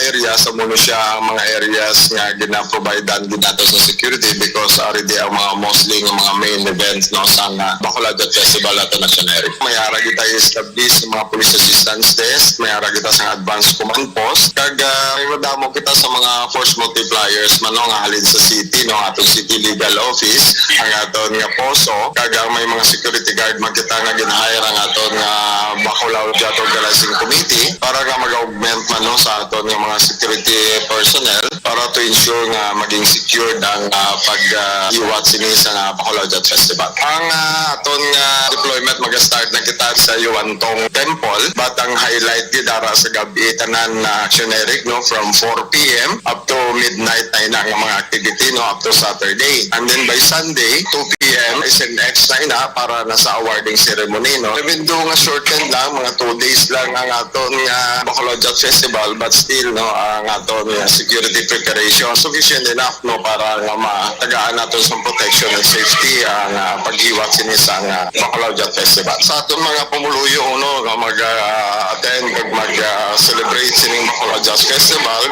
area sa muna siya ang mga areas nga gina-providean ginato sa security because already ang mga mostly ng mga main events sa Bacolod Festival nato national. May ara kita establish mga police assistance desk, may ara kita sa advanced command post, kag iwadamo kita sa mga force multipliers man nga halin sa city atong city legal office, ang aton nga POSO, kag may mga security guard man kita nga ginhire ang aton nga Bacolod Organizing Committee para nga mag-augment man sa aton nga mga security personnel para to ensure nga maging secured ang pag-iwat sini sa Bacolod Festival. Ang aton nga deployment mag-start na kita sa Yuwantong Temple, but ang highlight gidara sa gabi tanan na Action Eric from 4 p.m. up to midnight na ang mga activity up to Saturday. And then by Sunday, 2 p.m. is an extra na para nasa awarding ceremony. Even though nga shortened lang, mga 2 days lang ang aton nga Bacolod Festival, but still ang aton security preparation sufficient enough para nga matagaan natin sa protection and safety ang pag-iwat sini sa Bacolod Festival. Sa aton mga pumuluyo nga mag-attend kag mag-celebrate sining Bacolod Festival,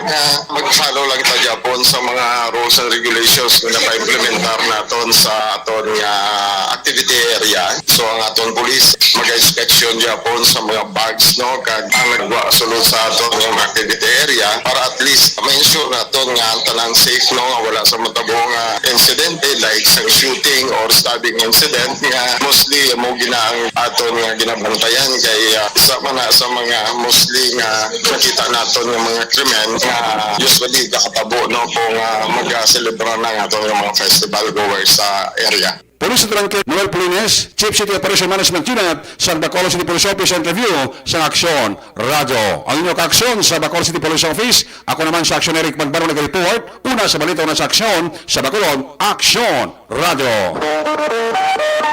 mag-follow lang ta Japon sa mga rules and regulations na pa-implementar naton sa aton activity area. So ang aton police mag-inspection Japon sa mga bags kag ang nagwasulod sa aton nga activity area para at least ma-ensure naton nga ang tanan safe wala sa matabong incident like sa shooting or stabbing incident nga mostly mo ginaang aton nga ginabantayan kay isa man na sa mga mostly nga nakita naton nga mga krimen nga usually kakatabo kung mag-celebra na aton nga mga festival goers sa area. Police Trangke Noel Polines, Chief City Operation Management Unit sa Bacolod City Police Office interview sa Aksyon Radio. Ang inyong kaaksyon sa Bacolod City Police Office, ako naman sa Aksyon Eric Magbaro nag-report, una sa balita na sa Aksyon sa Bacolod, Aksyon Radio.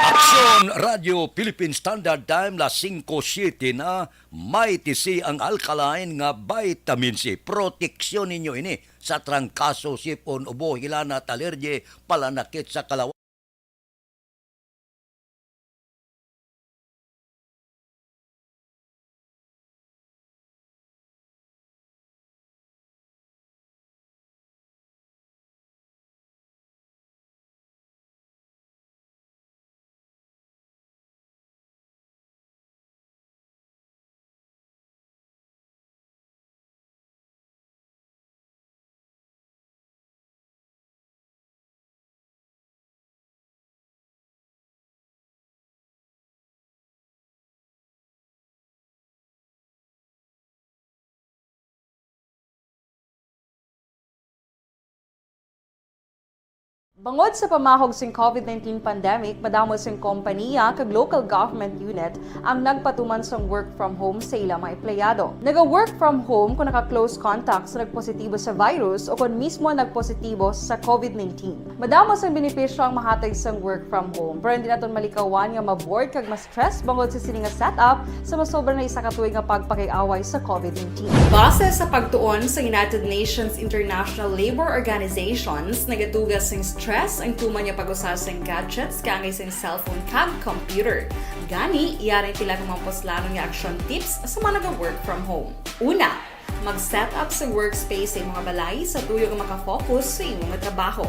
Aksyon Radio Philippine Standard Time las 5:07 na may tisi ang alkaline nga vitamin C. Proteksyon ninyo ini sa trangkaso, sipon, ubo, hilana, alergy, palanakit sa kalawa. Bangod sa pamahog sing COVID-19 pandemic, madamo sing kompanya kag local government unit ang nagpatuman sang work from home sa ilang mga empleyado. Naga-work from home kung naka-close contact sa nagpositibo sa virus o kung mismo nagpositibo sa COVID-19. Madamo sang benepisyo ang mahatag sang work from home, pero hindi naton malikawan nga ma-bored kag ma-stress bangod sa sini nga setup sa masobra na isa ka tuig nga pagpakiaway sa COVID-19. Base sa pagtuon sa United Nations International Labor Organizations, nagatugas sing stress ang tuman niya pag-usar sa gadgets kangay sa cellphone kag computer. Gani, iyarin tila ng mga poslano nga action tips sa mga nag-work from home. Una, mag-set up sa workspace sa mga balay sa tuyo nga makafocus sa imong nga trabaho.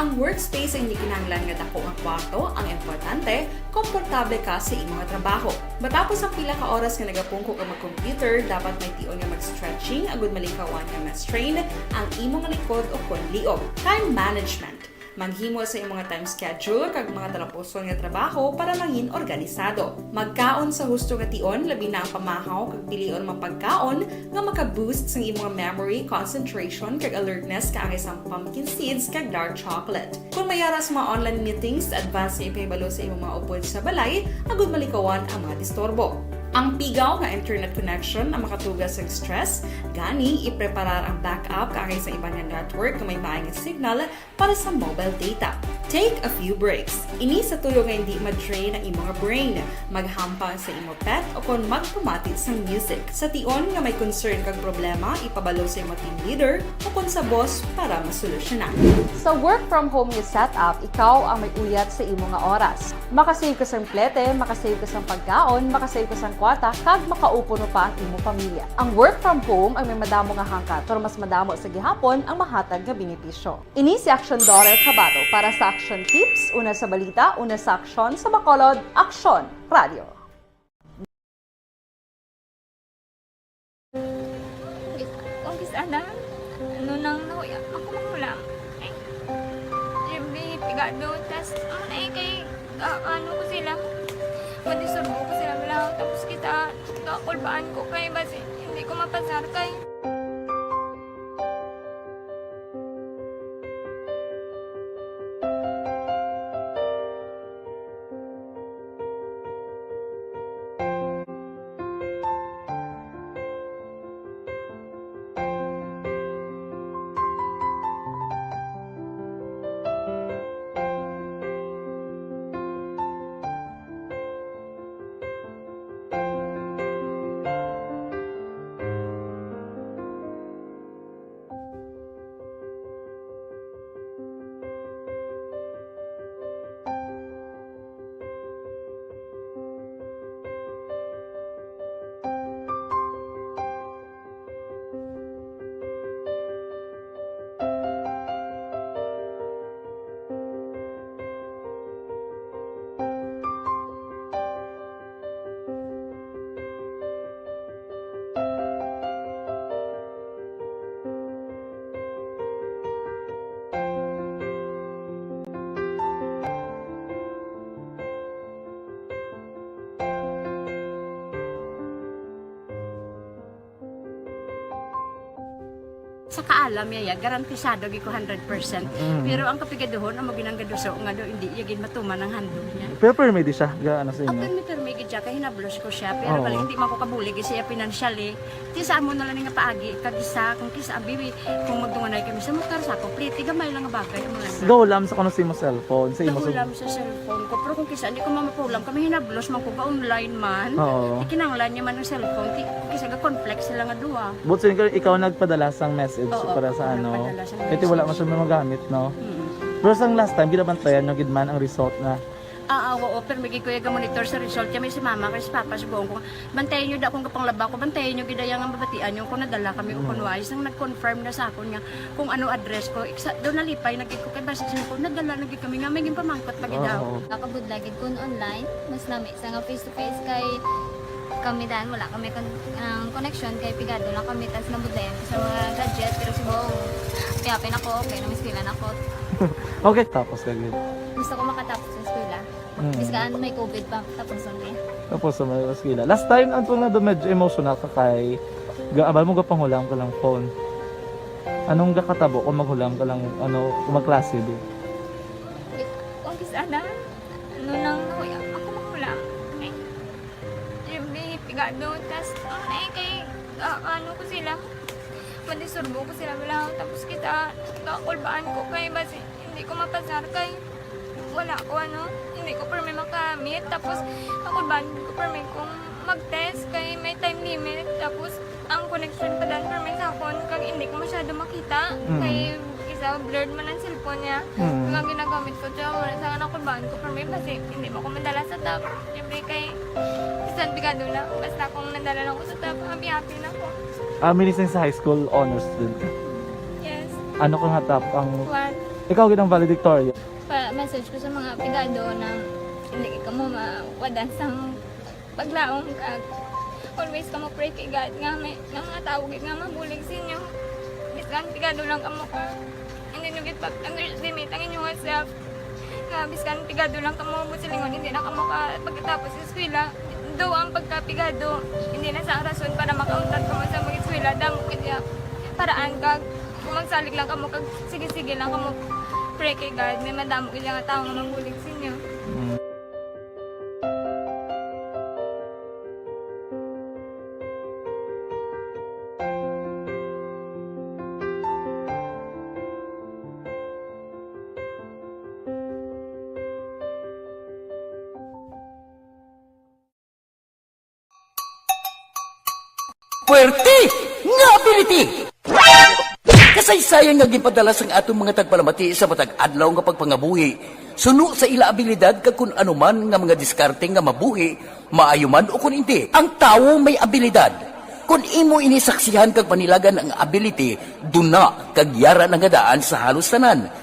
Ang workspace ay hindi kinahanglan nga dako nga kwarto, ang importante, komportable ka sa imong nga trabaho. Matapos ang pila ka oras nga nagapungko ka mag-computer, dapat may tion nga mag-stretching agud malikawan nga ma-strain ang imong likod o konliog. Time management. Maghimo sa imong mga time schedule kag mga talapuson nga trabaho para mangin organisado. Magkaon sa husto nga tion, labi na ang pamahaw kag pilion mapagkaon nga maka-boost sa imong memory, concentration kag alertness kaangay sa pumpkin seeds kag dark chocolate. Kung mayara sa mga online meetings, advance sa ipahibalo sa imong mga upod sa balay, agud malikawan ang mga disturbo. Ang pigaw nga internet connection ang makatugas sa stress, gani ipreparar ang backup kaangay sa ibang nga network nga may maayong signal para sa mobile data. Take a few breaks. Ini sa tuyo nga hindi ma-drain ang imong brain, maghampang sa imong pet o kung magpumati sa music. Sa tion nga may concern kag problema, ipabalo sa imong team leader o kung sa boss para masolusyonan. Sa work from home nga setup, ikaw ang may uyat sa imong nga oras. Makasave ka sang plete, makasave ka sang pagkaon, makasave ka sang kwarta, kag makaupo no pa ang imong pamilya. Ang work from home ay may madamo nga hangkat, pero mas madamo sa gihapon ang mahatag nga benepisyo. Ini si Action Dorel Cabato para sa Action Tips, una sa balita, una sa aksyon sa Bacolod, Aksyon Radio. Kung kisana, ano nang nahuya, ako mangulang. Siyempre, pigado, tas kay ano ko sila, madisurbo ko sila lang, tapos kita, kakulbaan ko kay basi, hindi ko mapasar kay. Sa kaalam yaya, garantisado gi ko 100%. Pero ang kapigaduhon, ang maginanggaduso, nga do hindi yagin matuman ang handog niya. Pero permedi siya, gaano sa inyo? Ang permigid siya, kaya hinablos ko siya. Pero balik, hindi man ko kabulig siya financially. Tisa mo na lang nga paagi, kagisa, kung kisa ang bibi, kung magdunganay kami sa motor sa complete, gamay lang nga bagay. Gaulam sa kuno sa imo cellphone, sa imo Gaulam sa cellphone ko. Pero kung kisa, hindi ko mamapulam, kami hinablos man ko ba online man. Ikinanglan niya man ng cellphone, kisa ga complex sila nga duwa. But so, ikaw nagpadala sang message para sa ano. Kasi wala man siya magamit, no? Pero sang last time, ginabantayan nyo gidman ang result na. Oo, pero may kuya monitor sa result niya, may si mama, kay si papa, si buong ko. Bantayan nyo da kung kapanglaba ko, bantayan nyo gidayang ang babatian nyo kung nadala kami o kunwais. Nang nag-confirm na sa ako niya kung ano address ko. Doon nalipay, nagkik ko kay basis ko, nadala nagkik kami nga, may pamangkot pag daw. Kakabud lagi kung online, mas nami sa nga face-to-face kay kami dahil wala kami connection kay pigado lang kami tas nabudlayan sa mga gadget pero si buong piyapin ako okay na miskilan ako. Okay, tapos kagid. Gusto ko makatapos sa eskwela. Biskaan may COVID pa tapos only. Tapos sa mga eskwela. Last time ang na do medyo emotional ka kay gaabal mo gapanghulang ka lang phone. Anong gakatabo kung maghulang ka lang ano kung magklase di? akong kisana. Ano nang ako makulang. Siyempre, pigado. Tapos, kay, ano ko sila. Madisurbo ko sila bilang. Tapos kita, kakulbaan ko kay basi. Hindi ko mapasar kay wala ko hindi ko permi makamit. Tapos, kakulbaan ko permi kung mag-test kay may time limit. Tapos, ang connection pa dan permi sa akon kag hindi ko masyado makita. Kay isa, blurred man ang cellphone niya. Kung ang ginagamit ko siya, wala sa kakulbaan ko permi kasi hindi mo ko madala sa top. Siyempre kay isang bigado na. Basta kung nadala lang ko sa top, happy na ako. Minising sa high school honors student ka. Yes. Ano kang hatap ang... One. Ikaw ginang valedictorian. Message ko sa mga pigado na hindi ka mo mawadan sa paglaong kag always ka mo pray kay God nga may mga tawag nga mabulig sa inyo. Biskan pigado lang kamo ko. Hindi nyo git underestimate ang inyong self. Nga biskan pigado lang kamo busilingon hindi na kamo ka pagkatapos sa eskwela. Do ang pagkapigado hindi na sa rason para makauntat kamo sa mga eskwela damo kaya paraan kag kung magsalig lang kamo kag sige lang kamo pray kay God may madamo kaya nga tao nga mabulig sa inyo. Puwerte nga ability! Kasaysayan nga gipadala sang atong mga tagpalamati sa matag adlaw nga pagpangabuhi. Suno sa ila abilidad kag kun anuman nga mga diskarte nga mabuhi, maayo man o kun hindi. Ang tawo may abilidad. Kung imo inisaksihan kag panilagan ang ability, duna kag yara nga daan sa halos tanan.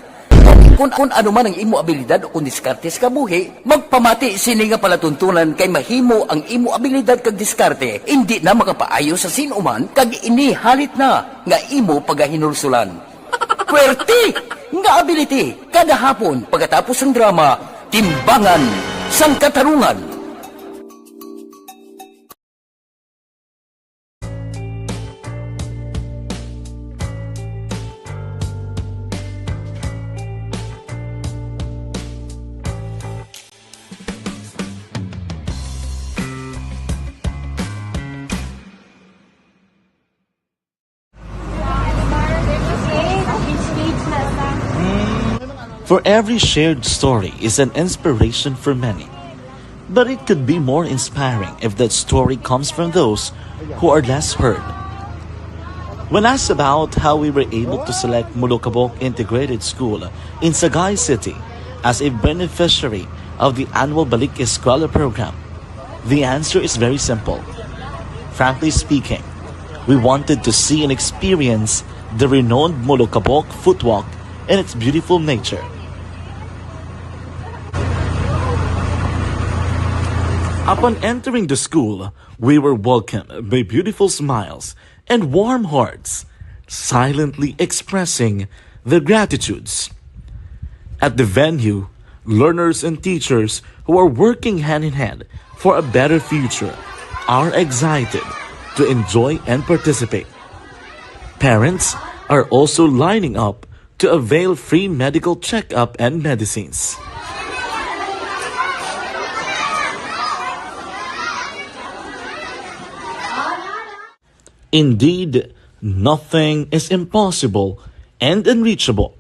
Kung ano man ang imo abilidad o kung diskarte sa kabuhi, magpamati sini nga palatuntunan kay mahimo ang imo abilidad kag diskarte, hindi na makapaayo sa sinuman kag inihalit na nga imo pagahinulsulan. Puwerte nga ability, kada hapon pagkatapos ng drama, Timbangan sang Katarungan. For every shared story is an inspiration for many. But it could be more inspiring if that story comes from those who are less heard. When asked about how we were able to select Mulukabok Integrated School in Sagay City as a beneficiary of the annual Balik Eskwela program, the answer is very simple. Frankly speaking, we wanted to see and experience the renowned Mulukabok footwalk in its beautiful nature. Upon entering the school, we were welcomed by beautiful smiles and warm hearts, silently expressing their gratitudes. At the venue, learners and teachers who are working hand in hand for a better future are excited to enjoy and participate. Parents are also lining up to avail free medical checkup and medicines. Indeed, nothing is impossible and unreachable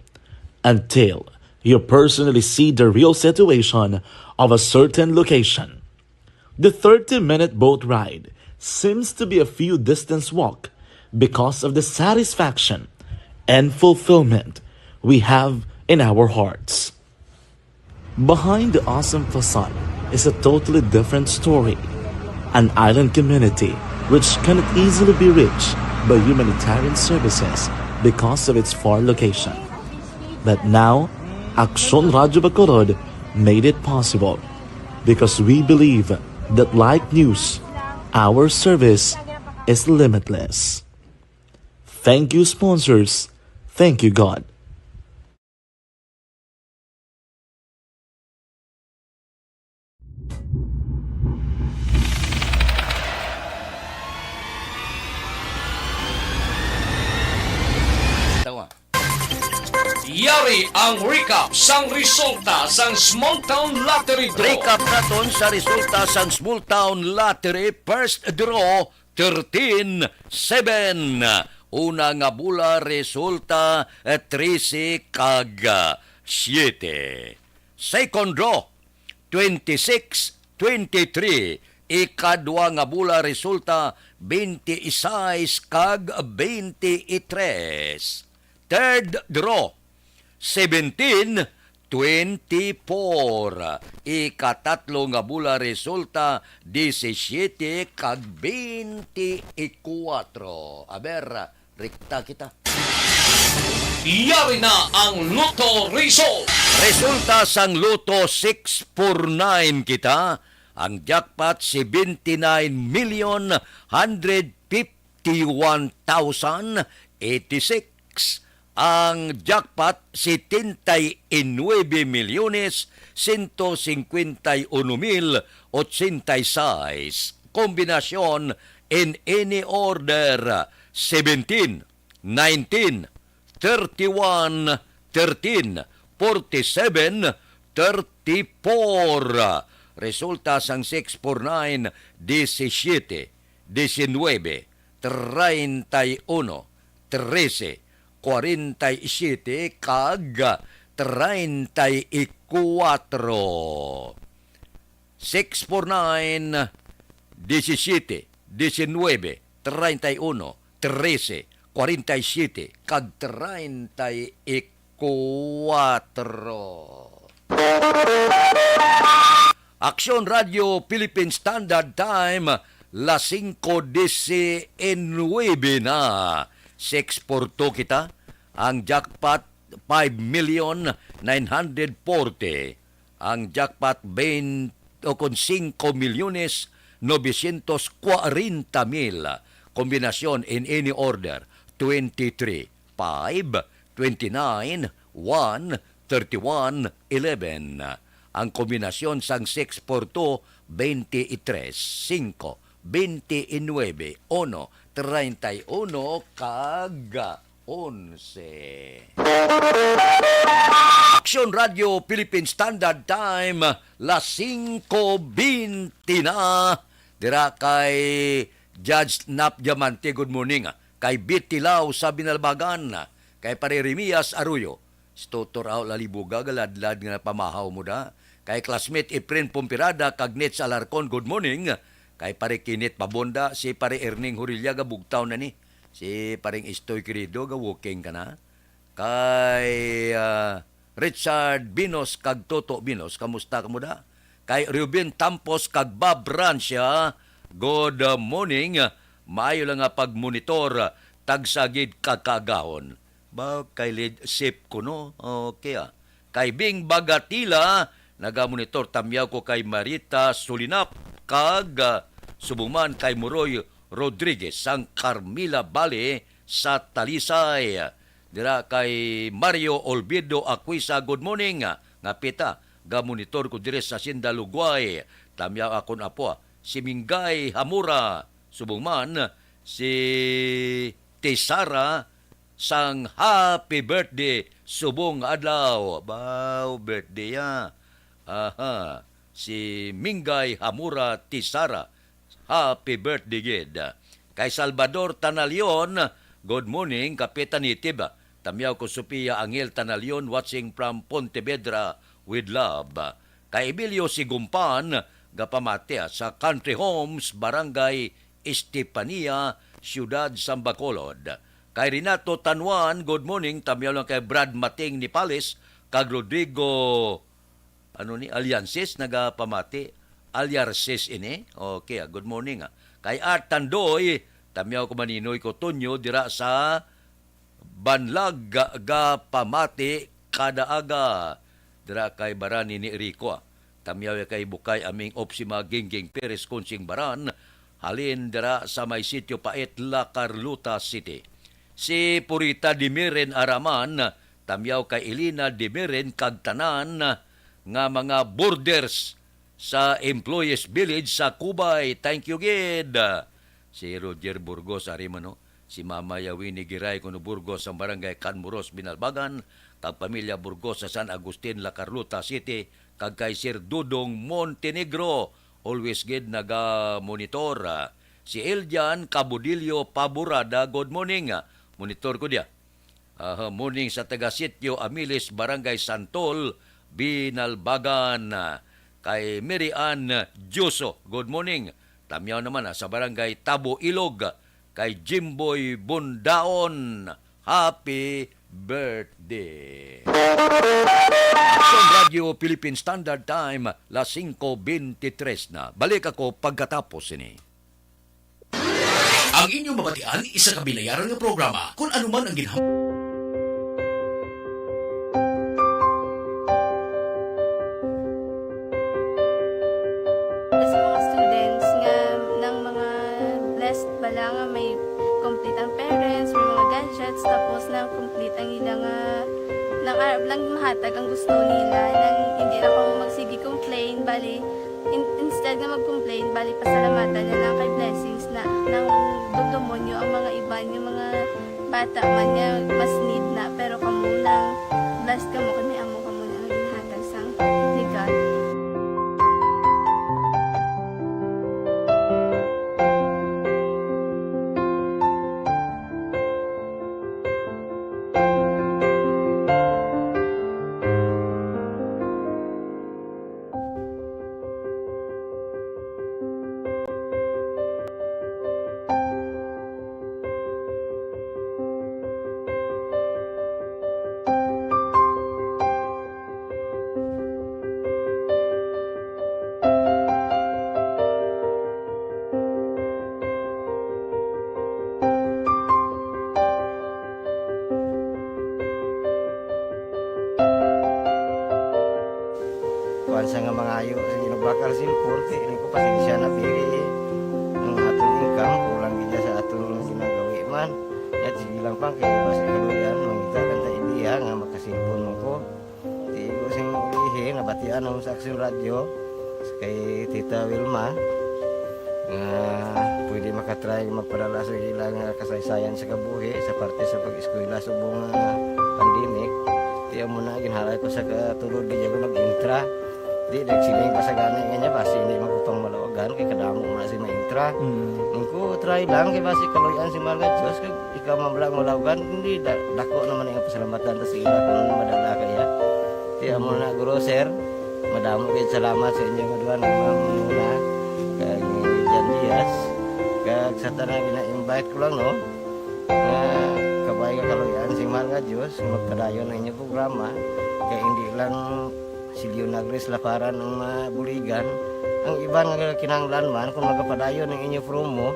until you personally see the real situation of a certain location. The 30-minute boat ride seems to be a few distance walk because of the satisfaction and fulfillment we have in our hearts. Behind the awesome facade is a totally different story. An island community which cannot easily be reached by humanitarian services because of its far location. But now, Aksyon Radyo Bacolod made it possible because we believe that like news, our service is limitless. Thank you, sponsors. Thank you, God. Yari ang recap sang resulta sang Small Town Lottery Draw. Recap naton sa resulta sang Small Town Lottery first draw 13-7. Una nga bula resulta 13 kag 7. Second draw 26-23. Ikadwa nga bula resulta 26 kag 23. Third draw 17-24. Ikatatlo nga bula resulta 17 kag 24. Aber, rikta kita. Yari na ang Lotto result. Resulta sang Lotto 649 kita. Ang jackpot 79,151,086. Ang jackpot 79,151,086. Kombinasyon in any order 17, 19, 31, 13, 47, 34. Resulta sang 649, 17, 19, 31, 13, 47 kag 34. 649, 17, 19, 31, 13, 47 kag 34. Aksyon Radio Philippine Standard Time, las 5:19 na. 642 kita. Ang jackpot 5,940,000. Ang jackpot 5,940,000. Kombinasyon in any order 23, 5, 29, 1, 31, 11. Ang kombinasyon sang 642, 23, 5, 29, 1, 31, kag 11. Aksyon Radio Philippine Standard Time, las 5:20 na. Dira kay Judge Nap Diamante, good morning. Kay Bitilaw sa Binalbagan, kay Pare Remias Arroyo. Stotor aw lalibuga galadlad nga pamahaw mo da. Kay classmate Efren Pompirada kag Nets Alarcon, good morning. Kay Pare Kinit Pabonda, si Pare Erning Hurilya bugtaw na ni. Si Paring Istoy Querido walking ka na. Kay Richard Binos kag Toto Binos, kamusta ka mo da? Kay Ruben Tampos kag Bob Rancia, good morning. Maayo lang nga pagmonitor tagsagid kakagahon. Ba kay lead sip ko no? Okay Kay Bing Bagatila, nagamonitor tamyaw ko kay Marita Sulinap kag subuman kay Muroy Rodriguez sang Carmila Bale sa Talisay. Dira kay Mario Olvido Aquisa, good morning. Nga pita, gamonitor ko dire sa Sindalugway. Tamyaw akon apo si Mingay Hamura. Subuman si Tesara sang happy birthday subong adlaw. Bao birthday ya. Aha. Si Mingay Hamura Tisara. Happy birthday gid. Kay Salvador Tanalion, good morning, Kapitan Itib. Tamyaw ko Sophia Angel Tanalion watching from Pontevedra with love. Kay Emilio Sigumpan, gapamate sa Country Homes, Barangay Estepania, Ciudad San Bacolod. Kay Renato Tanuan, good morning, tamyaw lang kay Brad Mating ni Pales, kag Rodrigo Aliances, nagapamati. Aliarces ini. Okay, good morning. Kay Art Tandoy, tamyaw ko maninoy ko Tonyo, dira sa Banlag gapamati kadaaga. Dira kay Barani ni Rico. Tamyaw kay Bukay aming Opsima Gingging Perez Konsing Baran. Halin dira sa may sitio Pait, La Carlota City. Si Purita Dimiren Araman, tamyaw kay Elina Dimiren kagtanan nga mga borders sa Employees Village sa Kubay. Thank you, Gid. Si Roger Burgos, Arimano. si Mama Yawini Giray kuno Burgos sa barangay Canmuros, Binalbagan, kag pamilya Burgos sa San Agustin, La Carlota City, kag kay Sir Dudong Montenegro, always gid naga-monitor. Si Eljan Cabudillo Paburada, good morning. Monitor ko dia. Morning sa taga-sityo Amilis, barangay Santol, Binalbagan. Kay Mary Ann Juso, good morning. Tamyaw naman sa barangay Tabo Ilog, kay Jimboy Bundaon, happy birthday. Action Radio Philippine Standard Time, las 5:23 na. Balik ako pagkatapos ini. Ang inyong mabatian, isa ka binayaran ng programa kung anuman ang ginham. Sa mga students nga ng mga blessed bala nga may complete ang parents, may mga gadgets, tapos na complete ang ilang lang mahatag ang gusto nila, nang hindi na ako magsige complain, bali instead nga mag-complain, bali pasalamatan na lang kay blessings na nang dudumonyo ang mga iba yung mga bata man nga mas need na, pero kamo lang blessed kamo kami amo kamo na ang ginhatag sang ligat. Sa nga mga ayo sa ginabakal silpon, kaya ko pasensya na biri ang atong income, kulang gina sa atong ginagawi man. At sige lang pang, kaya basta kaluyan, mangita kan ta idiha nga makasilpon mo ko. Di ko sing ilihi, nabatian ang sa Action Radio, kay Tita Wilma, nga pwede makatry magpadala sa ilang kasaysayan sa kabuhi, sa parte sa pag-eskwela sa buong pandemic. Tiyan mo na, ginhalay ko sa katulog, di ko nag-intra. Di nagsiling pa sa gana niya basi hindi magupang malawagan kay kadamo mo na si maintra. Ningko try lang kay basi kaluyan si Marga Diyos kay ikaw mablang malawagan hindi dako naman ang pasalamatan ta sa ila kung madala kaya. Kaya mo na guro sir, madamo kay salamat sa inyo duha ng mamuna kay Jan Diaz. Kag sa tanan gina-invite ko lang no. Kabay ka kaluyan si Marga Diyos magpadayon ang inyong programa kay hindi lang si Leonagres Laparan ng mabuligan. Ang iba nga kinanglan man kung magapadayon ng inyo promo,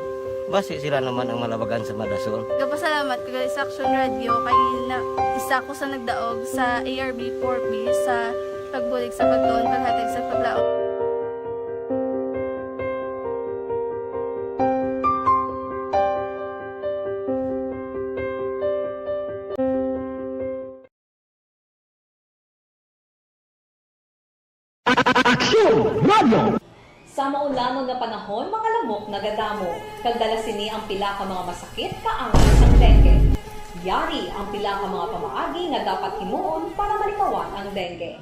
basi sila naman ang malabagan sa Madasol. Kapasalamat ko sa Action Radio kay isa ko sa nagdaog sa ARB 4B sa pagbulig sa pagtuon, paghatag sa paglaog. Sa maulanong nga panahon, mga lamok nagadamo. Kagdala sini ang pila ka mga masakit kaangay sang dengue. Yari ang pila ka mga pamaagi nga dapat himuon para malikawan ang dengue.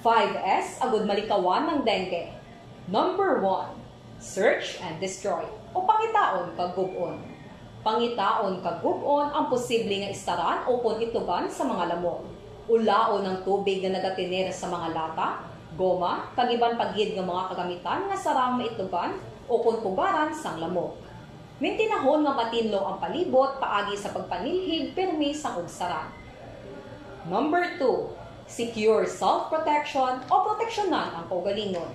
5S agud malikawan ng dengue. Number 1, search and destroy o pangitaon kag gub-on. Pangitaon kag gub-on ang posible nga istaran o itugan sa mga lamok. Ulaon ng tubig nga nagatinir sa mga lata, goma, kag-iban paghid ng mga kagamitan nga sarang maitugan o kunpugaran sang lamok. Mintinahon nga matinlo ang palibot paagi sa pagpanilhig permi sang ugsaran. Number 2, secure self-protection o proteksyonan ang kaugalingon.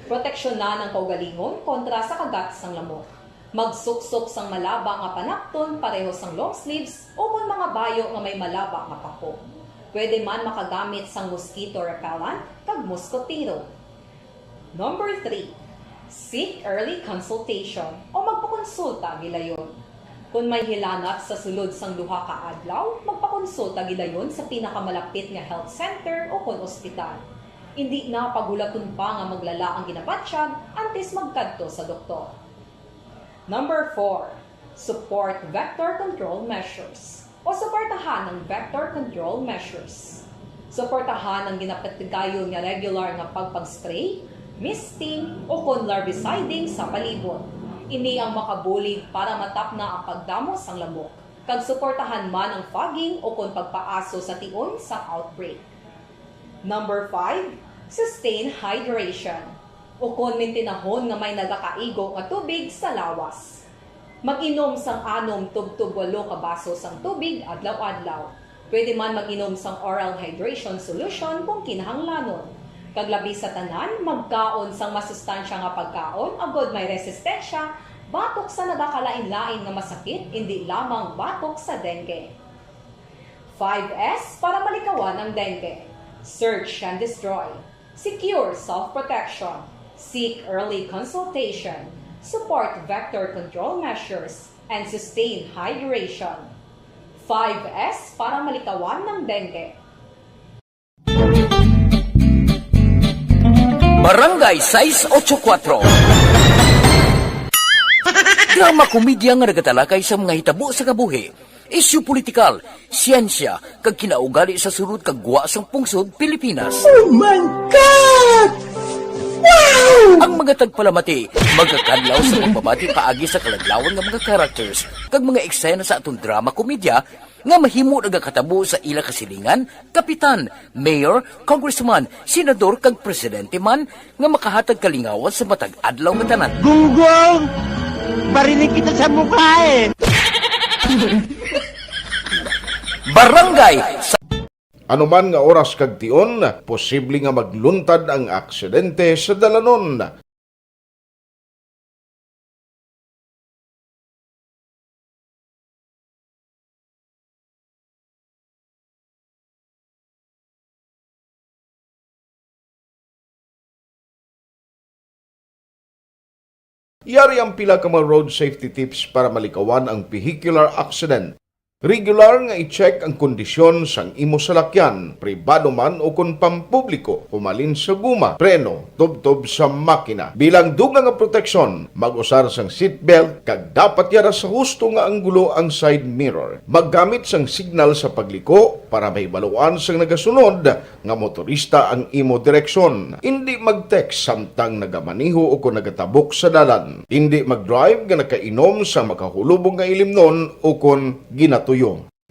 Proteksyonan ang kaugalingon kontra sa kagat sang lamok. Magsuksok sang malaba nga panakton pareho sang long sleeves o kung mga bayo nga may malaba nga pako. Pwede man makagamit sang mosquito repellent kag mosquitero. Number 3, seek early consultation o magpakonsulta gilayon. Kung may hilanat sa sulod sang duha ka adlaw, magpakonsulta gilayon sa pinakamalapit nga health center o kon ospital. Hindi na pagulaton pa nga maglala ang ginabatsyag antes magkadto sa doktor. Number 4, support vector control measures o suportahan ng vector control measures. Suportahan ang ginapatigayon nga regular nga pagpag-spray, misting o kon larviciding sa palibot. Ini ang makabulig para matapna ang pagdamos sang lamok. Kag suportahan man ang fogging o kon pagpaaso sa tion sa outbreak. Number 5, sustain hydration o kon mintinahon nga may nagakaigo nga tubig sa lawas. Mag-inom sang 6 tub-tub 8 ka baso sang tubig adlaw-adlaw. Pwede man mag-inom sang oral hydration solution kung kinahanglanon. Kaglabi sa tanan, magkaon sang masustansya nga pagkaon, agod may resistensya, batok sa nagakalain-lain nga masakit, hindi lamang batok sa dengue. 5S para malikawan ang dengue. Search and destroy. Secure self-protection. Seek early consultation. Support vector control measures and sustain hydration. 5S para malikawan ng dengue. Barangay 684. Drama komedya nga nagatalakay sa mga hitabo sa kabuhi, isyu politikal, siyensya, kag kinaugali sa surut kag guwa sang pungsod Pilipinas. Oh my God! Wow! Ang mga tagpalamati, magkakadlaw sa pagbabati paagi sa kalaglawan ng mga characters kag mga eksena sa atong drama komedya nga mahimo nagakatabo sa ila kasilingan, kapitan, mayor, congressman, senador kag presidente man nga makahatag kalingawan sa matag adlaw nga tanan. Gunggong! Barinig kita sa mukha eh! Barangay Ano man nga oras kag tion, posible nga magluntad ang aksidente sa dalanon. Yari ang pila ka mga road safety tips para malikawan ang vehicular accident. Regular nga i-check ang kondisyon sang imo salakyan, pribado man o kun pampubliko, humalin sa guma, preno, tubtob sa makina. Bilang dugang nga proteksyon, mag-usar sang seatbelt, kag dapat yara sa husto nga anggulo ang side mirror. Maggamit sang signal sa pagliko para may baluan sang nagasunod nga motorista ang imo direksyon. Hindi mag-text samtang nagamaniho o kung nagatabok sa dalan. Hindi mag-drive nga nakainom sa makahulubong nga ilimnon o kung ginato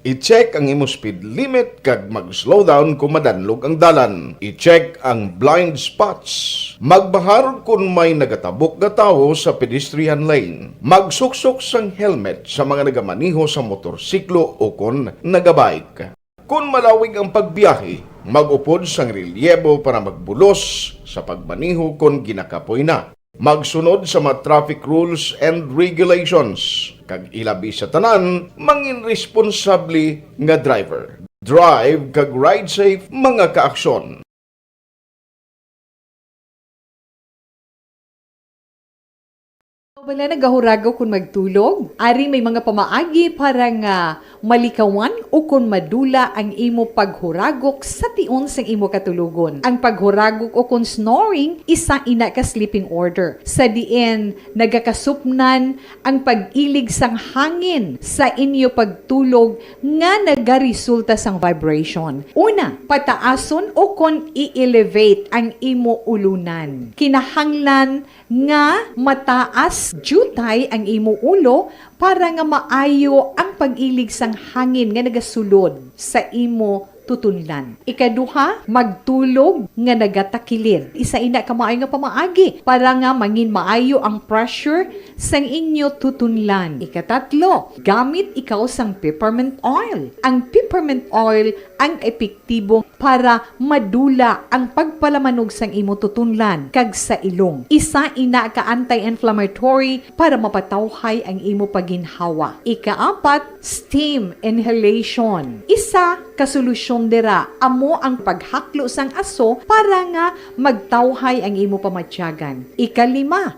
I-check ang imo speed limit kag mag-slow down kung madanlog ang dalan. I-check ang blind spots. Magbahar kung may nagatabok na tao sa pedestrian lane. Magsuksok sang helmet sa mga nagamaniho sa motorsiklo o kung nagabike. Kung malawig ang pagbiyahe, mag-upod sang relyebo para magbulos sa pagmaniho kung ginakapoy na. Magsunod sa mga traffic rules and regulations. Kag ilabi sa tanan, mangin responsable nga driver. Drive kag ride safe mga kaaksyon. Wala nagahuragaw kung magtulog. Ari may mga pamaagi para nga malikawan o kung madula ang imo paghuragok sa tion sang imo katulugon. Ang paghuragok o kung snoring, isa ina ka sleeping order. Sa diin, nagakasupnan ang pag-ilig sang hangin sa inyo pagtulog nga nagaresulta sang vibration. Una, pataason o kung i-elevate ang imo ulunan. Kinahanglan nga mataas jutay ang imo ulo para nga maayo ang pag-ilig sang hangin nga nagasulod sa imo tutunlan. Ikaduha, magtulog nga nagatakilid. Isa ina ka maayo nga pamaagi para nga mangin maayo ang pressure sang inyo tutunlan. Ikatatlo, gamit ikaw sang peppermint oil. Ang peppermint oil ang epektibo para madula ang pagpalamanog sang imo tutunlan kag sa ilong. Isa ina ka anti-inflammatory para mapatawhay ang imo paginhawa. Ikaapat, steam inhalation. Isa ka solusyon dira amo ang paghaklo sang aso para nga magtawhay ang imo pamatyagan. Ikalima,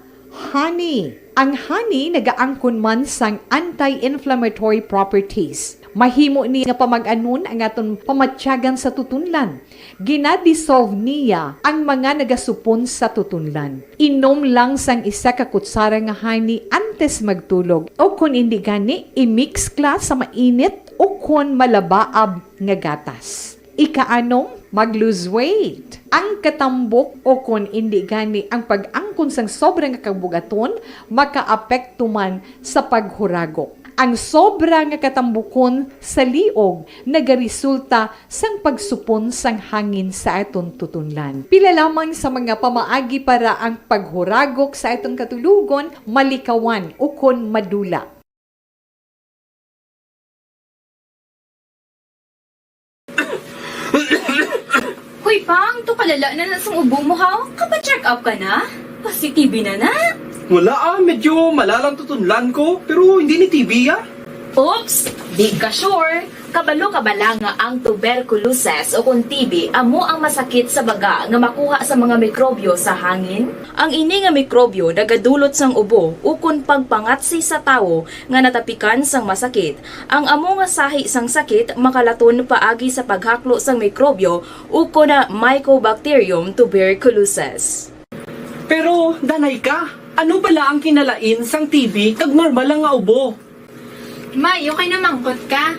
honey. Ang honey nagaangkon man sang anti-inflammatory properties. Mahimo ni nga pamag-anon ang aton pamatyagan sa tutunlan. Ginadissolve niya ang mga nagasupon sa tutunlan. Inom lang sang isa ka kutsara nga honey antes magtulog. O kung hindi gani, i-mix class sa mainit o kung malabaab nga gatas. Ika-anong, mag-lose weight. Ang katambok o kung hindi gani ang pag-angkon sang sobrang kabugaton, makaapekto man sa paghuragok. Ang sobra nga katambukon sa liog nagaresulta sang pagsupon sang hangin sa aton tutunlan. Pila lamang sa mga pamaagi para ang paghuragok sa aton katulugon, malikawan o kon madula. Hoy Pang, to kalala na sang ubo mo ha? Kapa-check up ka na? Positive na na? Wala medyo malalang tutunlan ko, pero hindi ni TB Oops! Di ka sure. Kabalo kabala nga ang tuberculosis o kung TB amo ang masakit sa baga nga makuha sa mga mikrobyo sa hangin. Ang ini nga mikrobyo nagadulot sang ubo o kung pagpangatsi sa tawo nga natapikan sang masakit. Ang amo nga sahi sang sakit makalaton paagi sa paghaklo sang mikrobyo o kung na Mycobacterium tuberculosis. Pero, danay ka, ano bala ang kinalain sang TB kag normal lang nga ubo? May, okay na mangkot ka.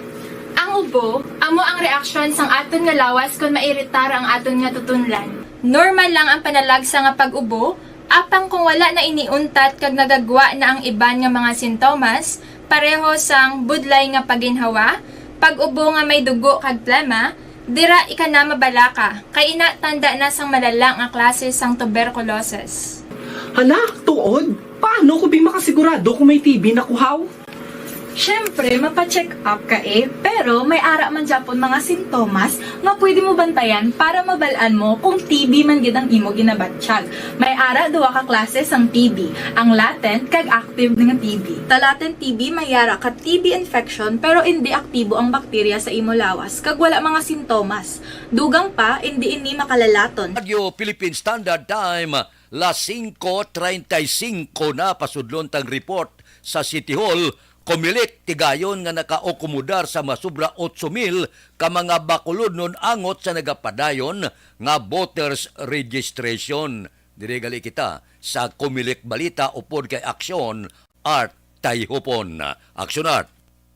Ang ubo, amo ang reaksyon sang aton nga lawas kung mairitar ang aton nga tutunlan. Normal lang ang panalagsa nga pag-ubo, apang kung wala na iniuntat kag nagagwa na ang iban nga mga sintomas, pareho sang budlay nga paginhawa, pag-ubo nga may dugo kag plema, dira ika na mabala ka, kay ina tanda na sang malala nga klase sang tuberculosis. Hala, tuod? Paano ko makasigurado kung may TB na kuhaw? Siyempre, mapacheck up ka pero may ara man Japon mga sintomas nga pwede mo bantayan para mabalaan mo kung TB man gid ang imo ginabatsyag. May ara duwa ka klase sang TB, ang latent kag active nga TB. Ta latent TB may ara ka TB infection pero hindi aktibo ang bakterya sa imo lawas kag wala mga sintomas. Dugang pa hindi ini makalalaton. Radio Philippine Standard Time, las 5:35 na pasudlon tang report sa City Hall. Kumilit tigayon nga nakaokomodar sa masubra 8,000 ka mga bakulod nun angot sa nagapadayon nga voters registration. Diregali kita sa Kumilik Balita upod kay Aksyon Art Tayhupon. Aksyon Art.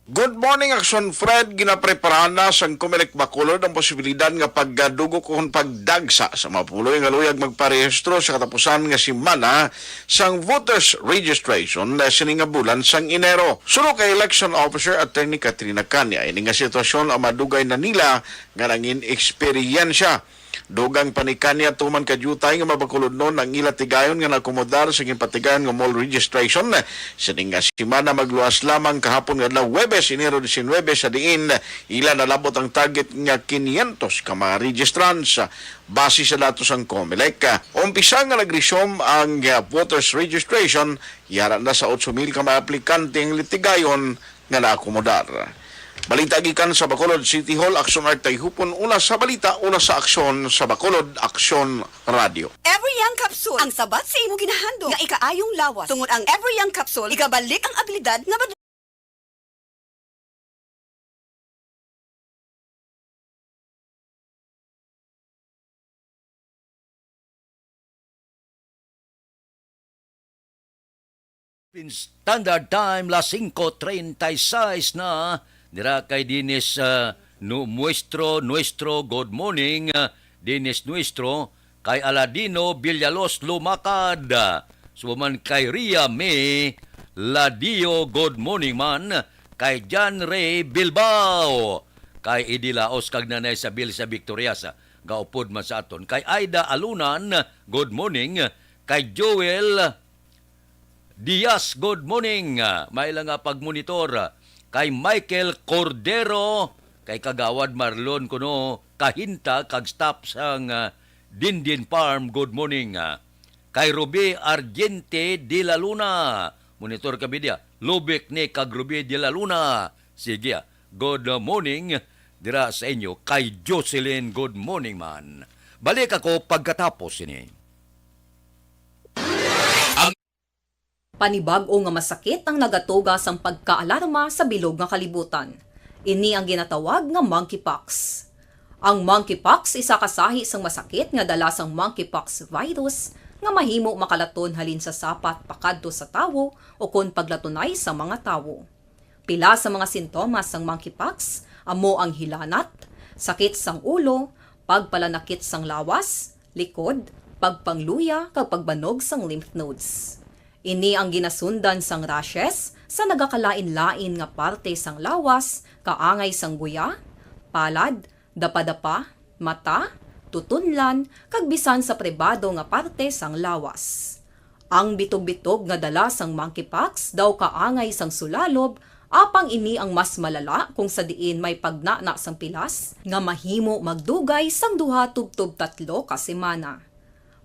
Good morning, Action Fred. Ginapreparahan na sang Kumilik Bacolod ang posibilidad nga pagdugo kung pagdagsa sa mapuloy nga luyag magparehistro sa katapusan nga simana sang voters registration na siningabulan sang Enero. Suno kay Election Officer Attorney Katrina Kanya, ini nga sitwasyon ang madugay na nila nga nangin eksperyensya. Dugang panikanya tuman kadyutay nga mabakulod nun ang ila tigayon nga nakomodar sa ginpatigayon nga mall registration. Sining nga simana magluwas lamang kahapon nga Huwebes, Enero 19 sa diin ila nalabot ang target nga 500 ka mga registrants. Base sa datos ang COMELEC, umpisa nga nagresume ang voters registration, yara na sa 8,000 ka mga aplikante ang litigayon nga naakomodar. Balita gikan sa Bacolod City Hall, Aksyon Art Tayhupon, una sa balita, una sa aksyon sa Bacolod, Aksyon Radio. Every Young Capsule, ang sabat sa imo ginahando nga ikaayong lawas. Tungod ang Every Young Capsule, ikabalik ang abilidad nga Standard Time, las 5:36 na. Dira kay Dinis Nuestro, good morning. Dinis Nuestro, kay Aladino Villalos Lumakad. Suman kay Ria May Ladio, good morning man. Kay John Ray Bilbao. Kay Idilaos kag nanay sa Bil sa Victoriasa. Gaupod man sa aton. Kay Aida Alunan, good morning. Kay Joel Diaz, good morning. May lang nga pagmonitor. Kay Michael Cordero, kay Kagawad Marlon kuno, kahinta kag staff sang Dindin Farm, good morning. Kay Ruby Argente de la Luna, monitor kami dia. Lubik ni kag Ruby de la Luna. Sige, good morning. Dira sa inyo, kay Jocelyn, good morning man. Balik ako pagkatapos ini. Panibag-o nga masakit ang nagatugas ang pagkaalarma sa bilog nga kalibutan. Ini ang ginatawag nga monkeypox. Ang monkeypox isa kasahi sang masakit nga dala sang monkeypox virus nga mahimo makalaton halin sa sapat pakadto sa tawo o kon paglatunay sa mga tawo. Pila sa mga sintomas sang monkeypox amo ang hilanat, sakit sang ulo, pagpalanakit sang lawas, likod, pagpangluya kag pagbanog sang lymph nodes. Ini ang ginasundan sang rashes sa nagakalain-lain nga parte sang lawas, kaangay sang guya, palad, dapadapa, mata, tutunlan, kag bisan sa pribado nga parte sang lawas. Ang bitog-bitog nga dala sang monkeypox daw kaangay sang sulalob, apang ini ang mas malala kung sa diin may pagnana sang pilas nga mahimo magdugay sang 2 tubtob 3 ka semana.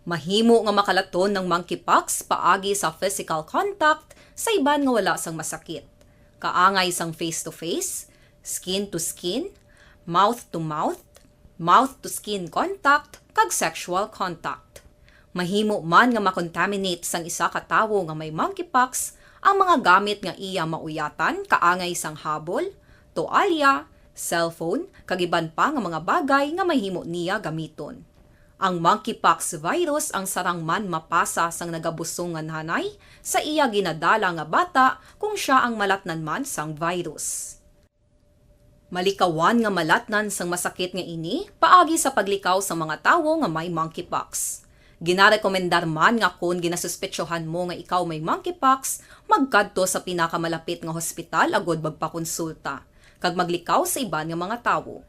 Mahimo nga makalaton ng monkeypox paagi sa physical contact sa iban nga wala sang masakit. Kaangay sang face-to-face, skin-to-skin, mouth-to-mouth, mouth-to-skin contact, kag sexual contact. Mahimo man nga makontaminate sang isa ka tawo nga may monkeypox ang mga gamit nga iya mauyatan, kaangay sang habol, toalya, cellphone, kag iban pa nga mga bagay nga mahimo niya gamiton. Ang monkeypox virus ang sarang man mapasa sang nagabusong nga nanay sa iya ginadala nga bata kung siya ang malatnan man sang virus. Malikawan nga malatnan sang masakit nga ini paagi sa paglikaw sa mga tawo nga may monkeypox. Ginarekomendar man nga kung ginasuspetsyohan mo nga ikaw may monkeypox, magkadto sa pinakamalapit nga hospital agod magpakonsulta, kag maglikaw sa iban nga mga tawo.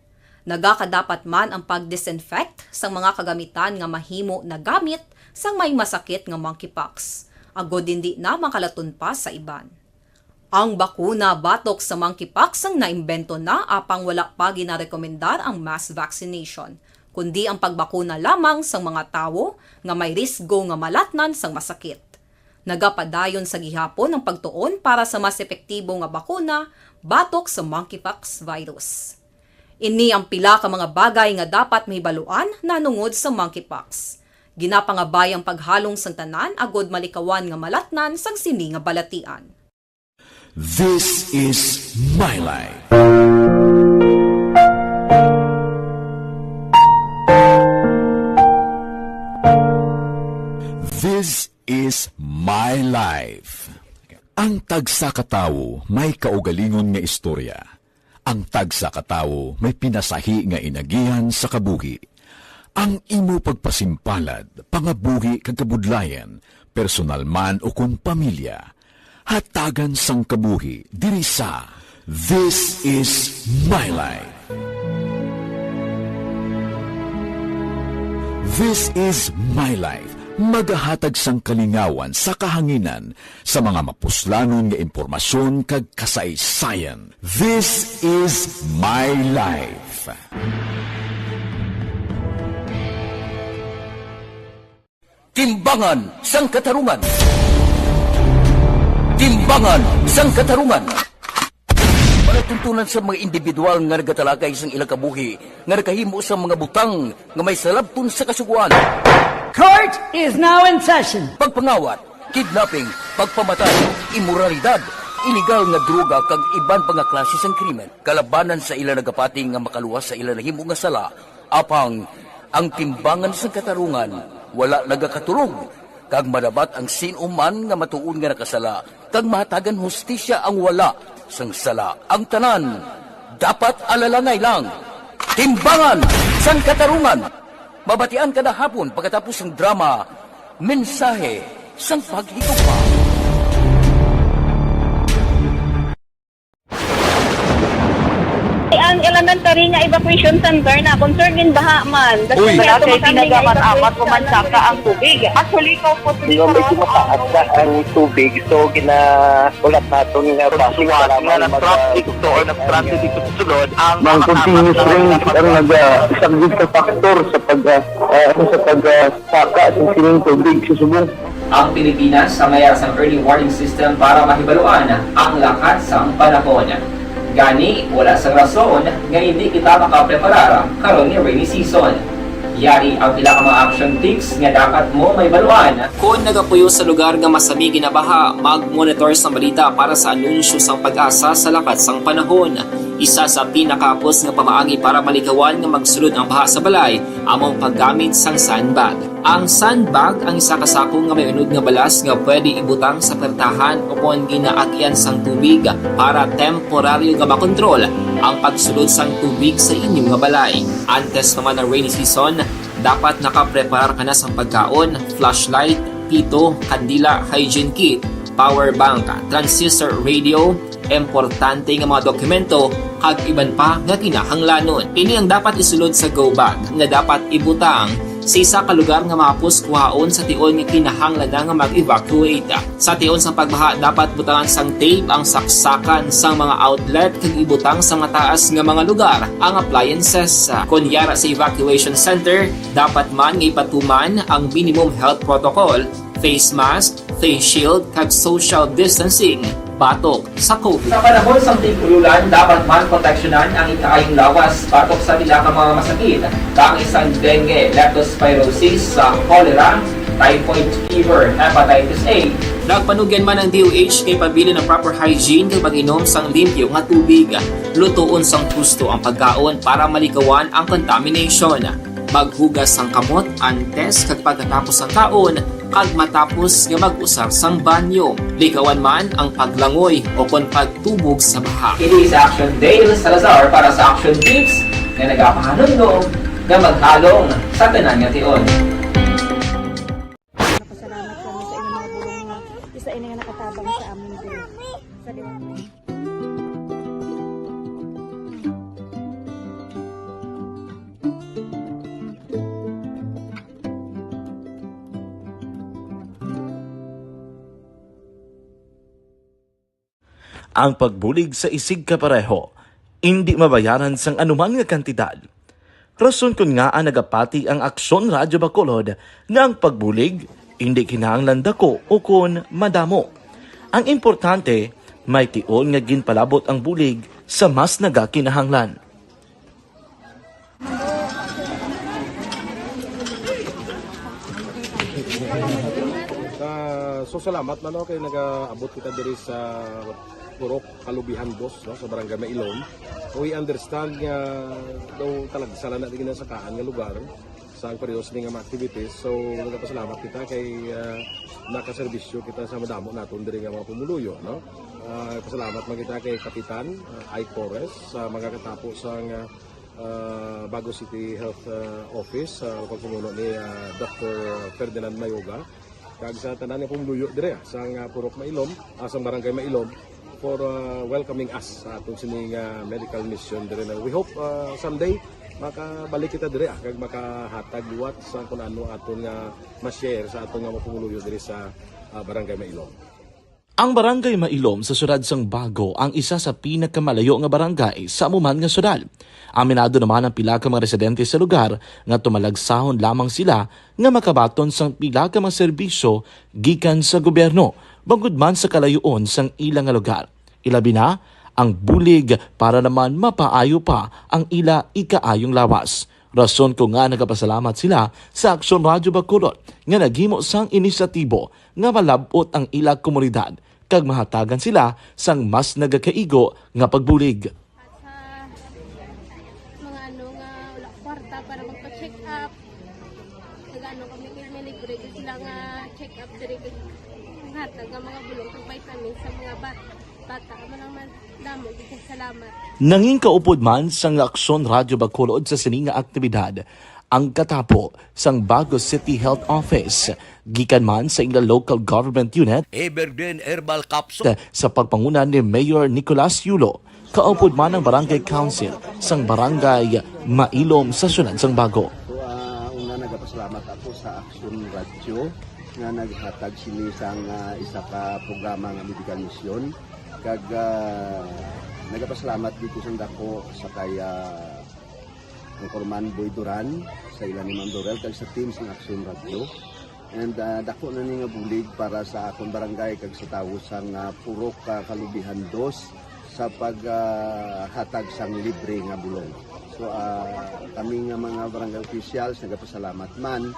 Nagakadapat man ang pag-disinfect sa mga kagamitan nga mahimo na gamit sang may masakit nga monkeypox, agod hindi na makalaton pa sa iban. Ang bakuna batok sa monkeypox ang naimbento na apang wala pa ginarekomendar ang mass vaccination, kundi ang pagbakuna lamang sa mga tawo nga may risgo nga malatnan sang masakit. Nagapadayon sa gihapon ang pagtuon para sa mas epektibo nga bakuna batok sa monkeypox virus. Ini ang pila ka mga bagay nga dapat mahibaluan nanungod sa monkeypox. Ginapangabay ang paghalong sang tanan agod malikawan nga malatnan sang sini nga balatian. This is my life. This is my life. Ang tagsa ka tawo may kaugalingon nga istorya. Ang tagsa ka tawo may pinasahi nga inagihan sa kabuhi. Ang imo pagpasimpalad, pangabuhi kag kabudlayan, personal man o kun pamilya, hatagan sang kabuhi diri sa This is my life. This is my life. Magahatag sang kalingawan sa kahanginan sa mga mapuslanon nga impormasyon kag kasaysayan. This is my life. Timbangan sang katarungan. Timbangan sang katarungan. Palatuntunan sa mga individual nga nagatalakay sang ilang kabuhi nga nakahimo sa mga butang nga may salabton sa kasuguan. Court is now in session. Pagpangawat, kidnapping, pagpamatay, imoralidad, iligal nga droga kag iban pa nga klase sang krimen, kalabanan sa ilang nagapating nga makaluwas sa ilang nahimo nga sala, apang ang timbangan sang katarungan wala nagakatulog, kag madabat ang sinuman nga matuon nga nakasala, kag mahatagan hustisya ang wala sang sala. Ang tanan dapat alalangay lang. Timbangan sang katarungan. Babatian kada hapon pagkatapos ng drama, Mensahe sang Paghigugma. Ang elementary nga evacuation center na concern din baha man. Uy, kasi pinagamat-amat pumansaka ang tubig. Actually, ikaw po medyo mataas na ang tubig. So, ginaulat natin nga pasuwag nga nag-traffic to or nag-traffic dito sa sulod. Ang continuous rain ang isang good factor sa pagsaka sa sining tubig sa subong. Ang Pilipinas sa mayroon sa early warning system para mahibaluan ang lakas sa panahon. Gani, wala sa rason nga hindi kita makapreparara karon ni rainy season. Yari ang pila ka mga action tips nga dapat mo may baluan. Kung nagapuyo sa lugar nga masabi ginabaha, mag-monitor sa balita para sa anunsyo sang pag-asa sa lakat sang panahon. Isa sa pinakapos nga pamaagi para malikawan nga magsulod ang baha sa balay, among paggamit sang sandbag. Ang sandbag ang isa ka sako nga may unod nga balas nga pwede ibutang sa pertahan o kung ginaagyan sang tubig para temporaryo nga makontrol ang pagsulod sang tubig sa inyong nga balay. Antes naman ng rainy season, dapat nakaprepare ka na sang pagkaon, flashlight, pito, kandila, hygiene kit, power bank, transistor radio, importante nga mga dokumento kag iban pa nga kinahanglanon. Ini ang dapat isulod sa go bag nga dapat ibutang sa isa ka lugar nga mapus kuhaon sa tion nga kinahanglan nga mag-evacuate. Sa tion sa pagbaha dapat butangan sang tape ang saksakan sang mga outlet kag ibutang sa mataas nga mga lugar ang appliances. Kunyara sa evacuation center, dapat man nga ipatuman ang minimum health protocol, face mask, face shield kag social distancing batok sa COVID. Sa panahon sa tig-ululan, dapat man proteksyonan ang ikaayong lawas batok sa pila ka mga masakit. Kang isang dengue, leptospirosis, cholera, typhoid fever, hepatitis A. Nagpanugyan man ang DOH kay pabili ng proper hygiene kay pag-inom sang limpyo nga tubig. Lutuon sang gusto ang pagkaon para malikawan ang contamination. Maghugas sang kamot antes kag pagkatapos ang kaon kag matapos nga mag-usar sang banyo. Likawan man ang paglangoy o kon pagtubog sa baha. Kini sa Action Dale Salazar para sa Action Tips nga nagapahanundong nga maghalong sa tanan nga tion. Salamat kami sa inyong mga bulong nga isa ini nga nakatabang sa amin din. Sa ang pagbulig sa isig kapareho, hindi mabayaran sang anuman nga kantidad. Rason kun nga ang nagapati ang Aksyon Radyo Bacolod nga ang pagbulig, hindi kinahanglan dako o kun madamo. Ang importante, may tion nga ginpalabot ang bulig sa mas nagakinahanglan. So salamat man kay nagaabot kita diri sa Purok Kalubihan 2 no, sa Barangay Mailom. We understand nga daw talaga sala na din sa kaan nga lugar sa parehas ning mga activities. So nagapasalamat kita kay nakaserbisyo kita sa madamo naton diri nga mga pumuluyo no. Pasalamat man kita kay Kapitan I. Torres sa magkakatapo sa Bago City Health Office sa pagpumuno ni Dr. Ferdinand Mayoga kag sa tanan nga pumuluyo dire sa Purok Mailom, sa Barangay Mailom for welcoming us sa atong sining medical mission dire. We hope someday makabalik kita dire kag makahatag liwat sa kun ano aton nga ma-share sa atong nga pumuluyo dire sa Barangay Mailom. Ang Barangay Mailom sa siyudad sang Bago ang isa sa pinakamalayo nga barangay sa amuman nga siyudad. Aminado naman ang pila ka mga residente sa lugar nga tumalagsahon lamang sila nga makabaton sang pila ka mga serbisyo gikan sa gobyerno bangod man sa kalayoon sang ilang nga lugar. Ilabi na ang bulig para naman mapaayo pa ang ila ikaayong lawas. Rason ko nga nagapasalamat sila sa Aksyon Radyo Bacolod nga naghimo sang inisyatibo nga malabot ang ila komunidad kag mahatagan sila sang mas nagakaigo nga pagbulig. Mga ano nga wala kwarta para magpa-check up. Nagano kami libre sila nga check up diri hatag nga mga bulong kag vitamin sa mga bata. Amo naman damo dito salamat. Nanging kaupod man sang Aksyon Radyo Bacolod sa sining nga aktibidad ang katapo sang Bago City Health Office gikan man sa ilang local government unit Evergreen Herbal Capsule sa pagpanguna ni Mayor Nicolas Yulo. Kaupod man ang Barangay Council sang Barangay Mailom sa siyudad sang Bago. Una nagapasalamat ako sa Aksyon Radyo nga naghatag sini sang isa ka programa nga medical mission kag nagapasalamat dito sa dako sa kaya ang Corman Boy Duran sa ilan ni Ma'am Dorel kag sa team sa Aksyon Radyo and dako na ni nga bulig para sa akong barangay kag sa tawo sang Purok Kalubihan 2 sa paghatag sang libre nga bulong. So kami nga mga barangay officials nagapasalamat man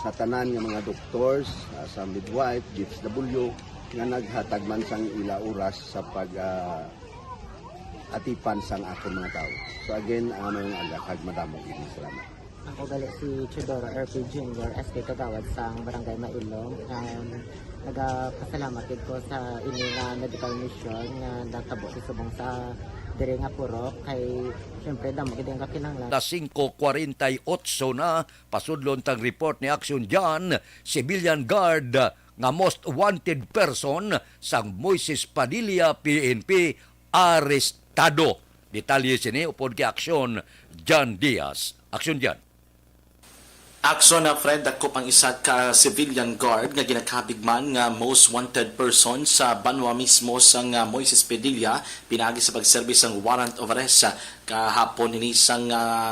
sa tanan nga mga doctors, sa midwife, DSW nga naghatag man sang ila oras sa pag atipan sang akon mga tao. So again, mga agakag madamog ini salamat. Ako gali si Chidoro RP Jr. SK Kagawad sa Barangay Mailong. Nagapasalamat ko sa ini nga medical mission nga natabo sa subong sa diri nga purok kay syempre damo gid ang kakinahanglan. 5:48 na pasudlon tang report ni Action Jan, civilian guard nga most wanted person sang Moises Padilla PNP arestado. Detalye sini upod kay Action Jan Diaz. Action Jan. Action na Fred, dako pang isa ka civilian guard nga ginakabigman nga most wanted person sa Banwa mismo sang Moises Padilla pinagi sa pagserbis ng warrant of arrest kahapon ini sang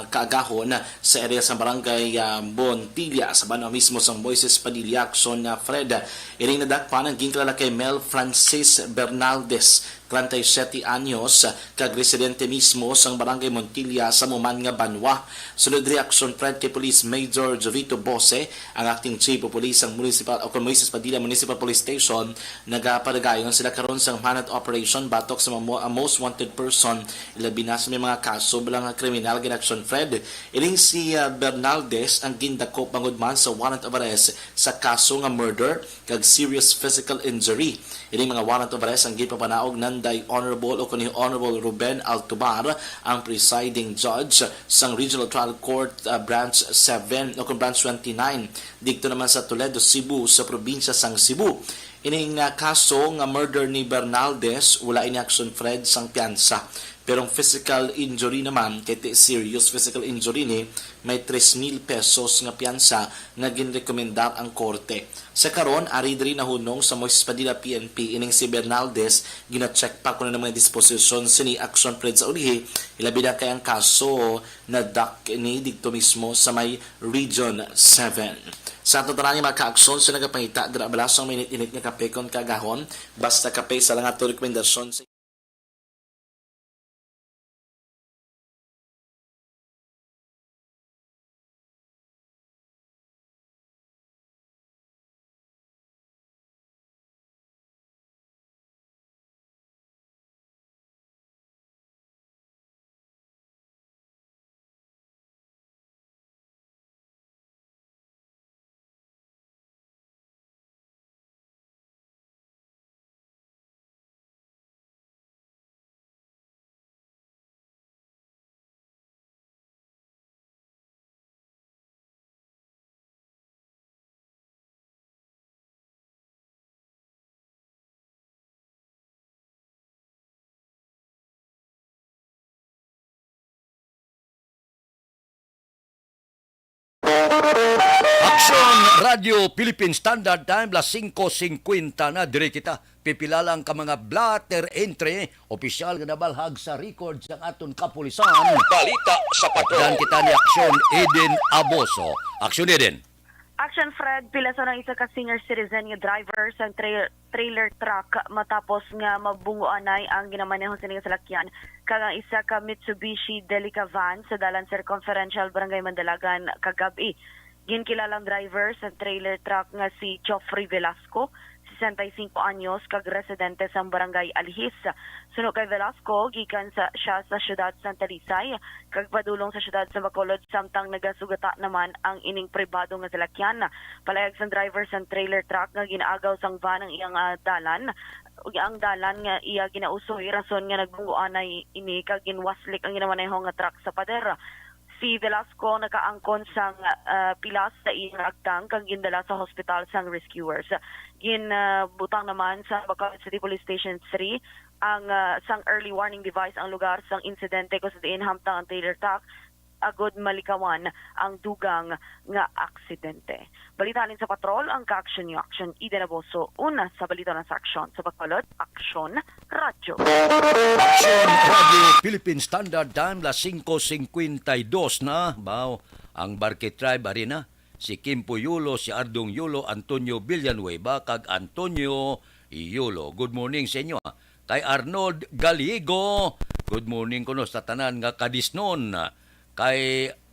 kaagahon sa area sa barangay Bontilla sa Banwa mismo sang Moises Padilla. Action na Fred, iring nadakpan ang ginkalala kay Mel Francis Bernaldez 37 anyos kag residente mismo sang barangay Montilla sa Muman nga Banwa. Sunod reaction Fred kay Police Major Jovito Bose, ang acting chief of police ng municipal o Moises Padilla Municipal Police Station, nagapadagayon sila karon sang manhunt operation batok sa mga most wanted person ilabi na sa may mga kaso bilang kriminal ginaksyon Fred. Iring si Bernaldez ang gindako pangudman sa warrant of arrest sa kaso nga murder kag serious physical injury. Iring mga warrant of arrest ang gipapanaog nanday Honorable o kani Honorable Ruben Altobar, ang presiding judge sang Regional Trial Court Branch 7 o Branch 29 dito naman sa Toledo, Cebu sa probinsya sang Cebu. Ining kaso nga murder ni Bernaldez wala ini action Fred sang piyansa. Pero ang physical injury naman, kaya serious physical injury ni, may 3,000 pesos nga piyansa nga ginrekomendar ang korte. Sa karon, ari diri nahunong sa Moises Padilla PNP, ining si Bernaldez, gina-check pa kung ano mga disposition sini action Fred sa ulihi, ilabi na kay ang kaso na dak ni dito mismo sa may Region 7. Sa totoran ni mga ka-aksyon sa nagapangita, grabalasang minit-init nga kape kon kagahon, basta kape sa lang ato rekomendasyon sa Action Radio Philippine Standard Time, 5:50 na. Dire kita pipilalang ka mga blatter entry opisyal nga nabalhag sa record sa aton kapulisan. Balita sa patrol. Dan kita ni Action Eden Aboso. Action Eden. Action Fred, pila sa ng isa ka senior citizen nga driver sa trailer truck matapos nga mabunguanay ang ginamaneho sa ning salakyan kagang isa ka Mitsubishi Delica van sa dalan Circumferential Barangay Mandalagan kagabi. Ginkilalang driver sa trailer truck nga si Joffrey Velasco, 65 anyos, kag residente sa Barangay Alhis. Suno kay Velasco, gikan siya sa syudad Santa Lisay, kag padulong sa syudad sa Bacolod, samtang nagasugata naman ang ining pribado nga salakyan. Palayag sa driver sa trailer truck nga ginaagaw sang van ang iyang dalan. Ang dalan nga iya ginausoy, rason nga nagbunguanay ini kag ginwaslik ang ginamaneho nga truck sa pader. Si Velasco nakaangkon sang pilas sa iyang agtang kag gindala sa hospital sang rescuers. Ginbutang naman sa Bacolod City Police Station 3 ang sang early warning device ang lugar sang insidente kung sa diin hamtang ang trailer truck agod malikawan ang dugang nga aksidente. Balitanin sa patrol ang ka-action ni Action Eden Aboso. Una sa balita ng Action sa Bacolod, Action Radio. Action Radio Philippine Standard Time, 5:52 na. Bao, ang Barket Tribe arena si Kimpo Yulo, si Ardong Yulo, Antonio Villanueva kag Antonio Yulo. Good morning sa inyo. Kay Arnold Galiego, good morning kuno sa tanan nga kadisnon. kay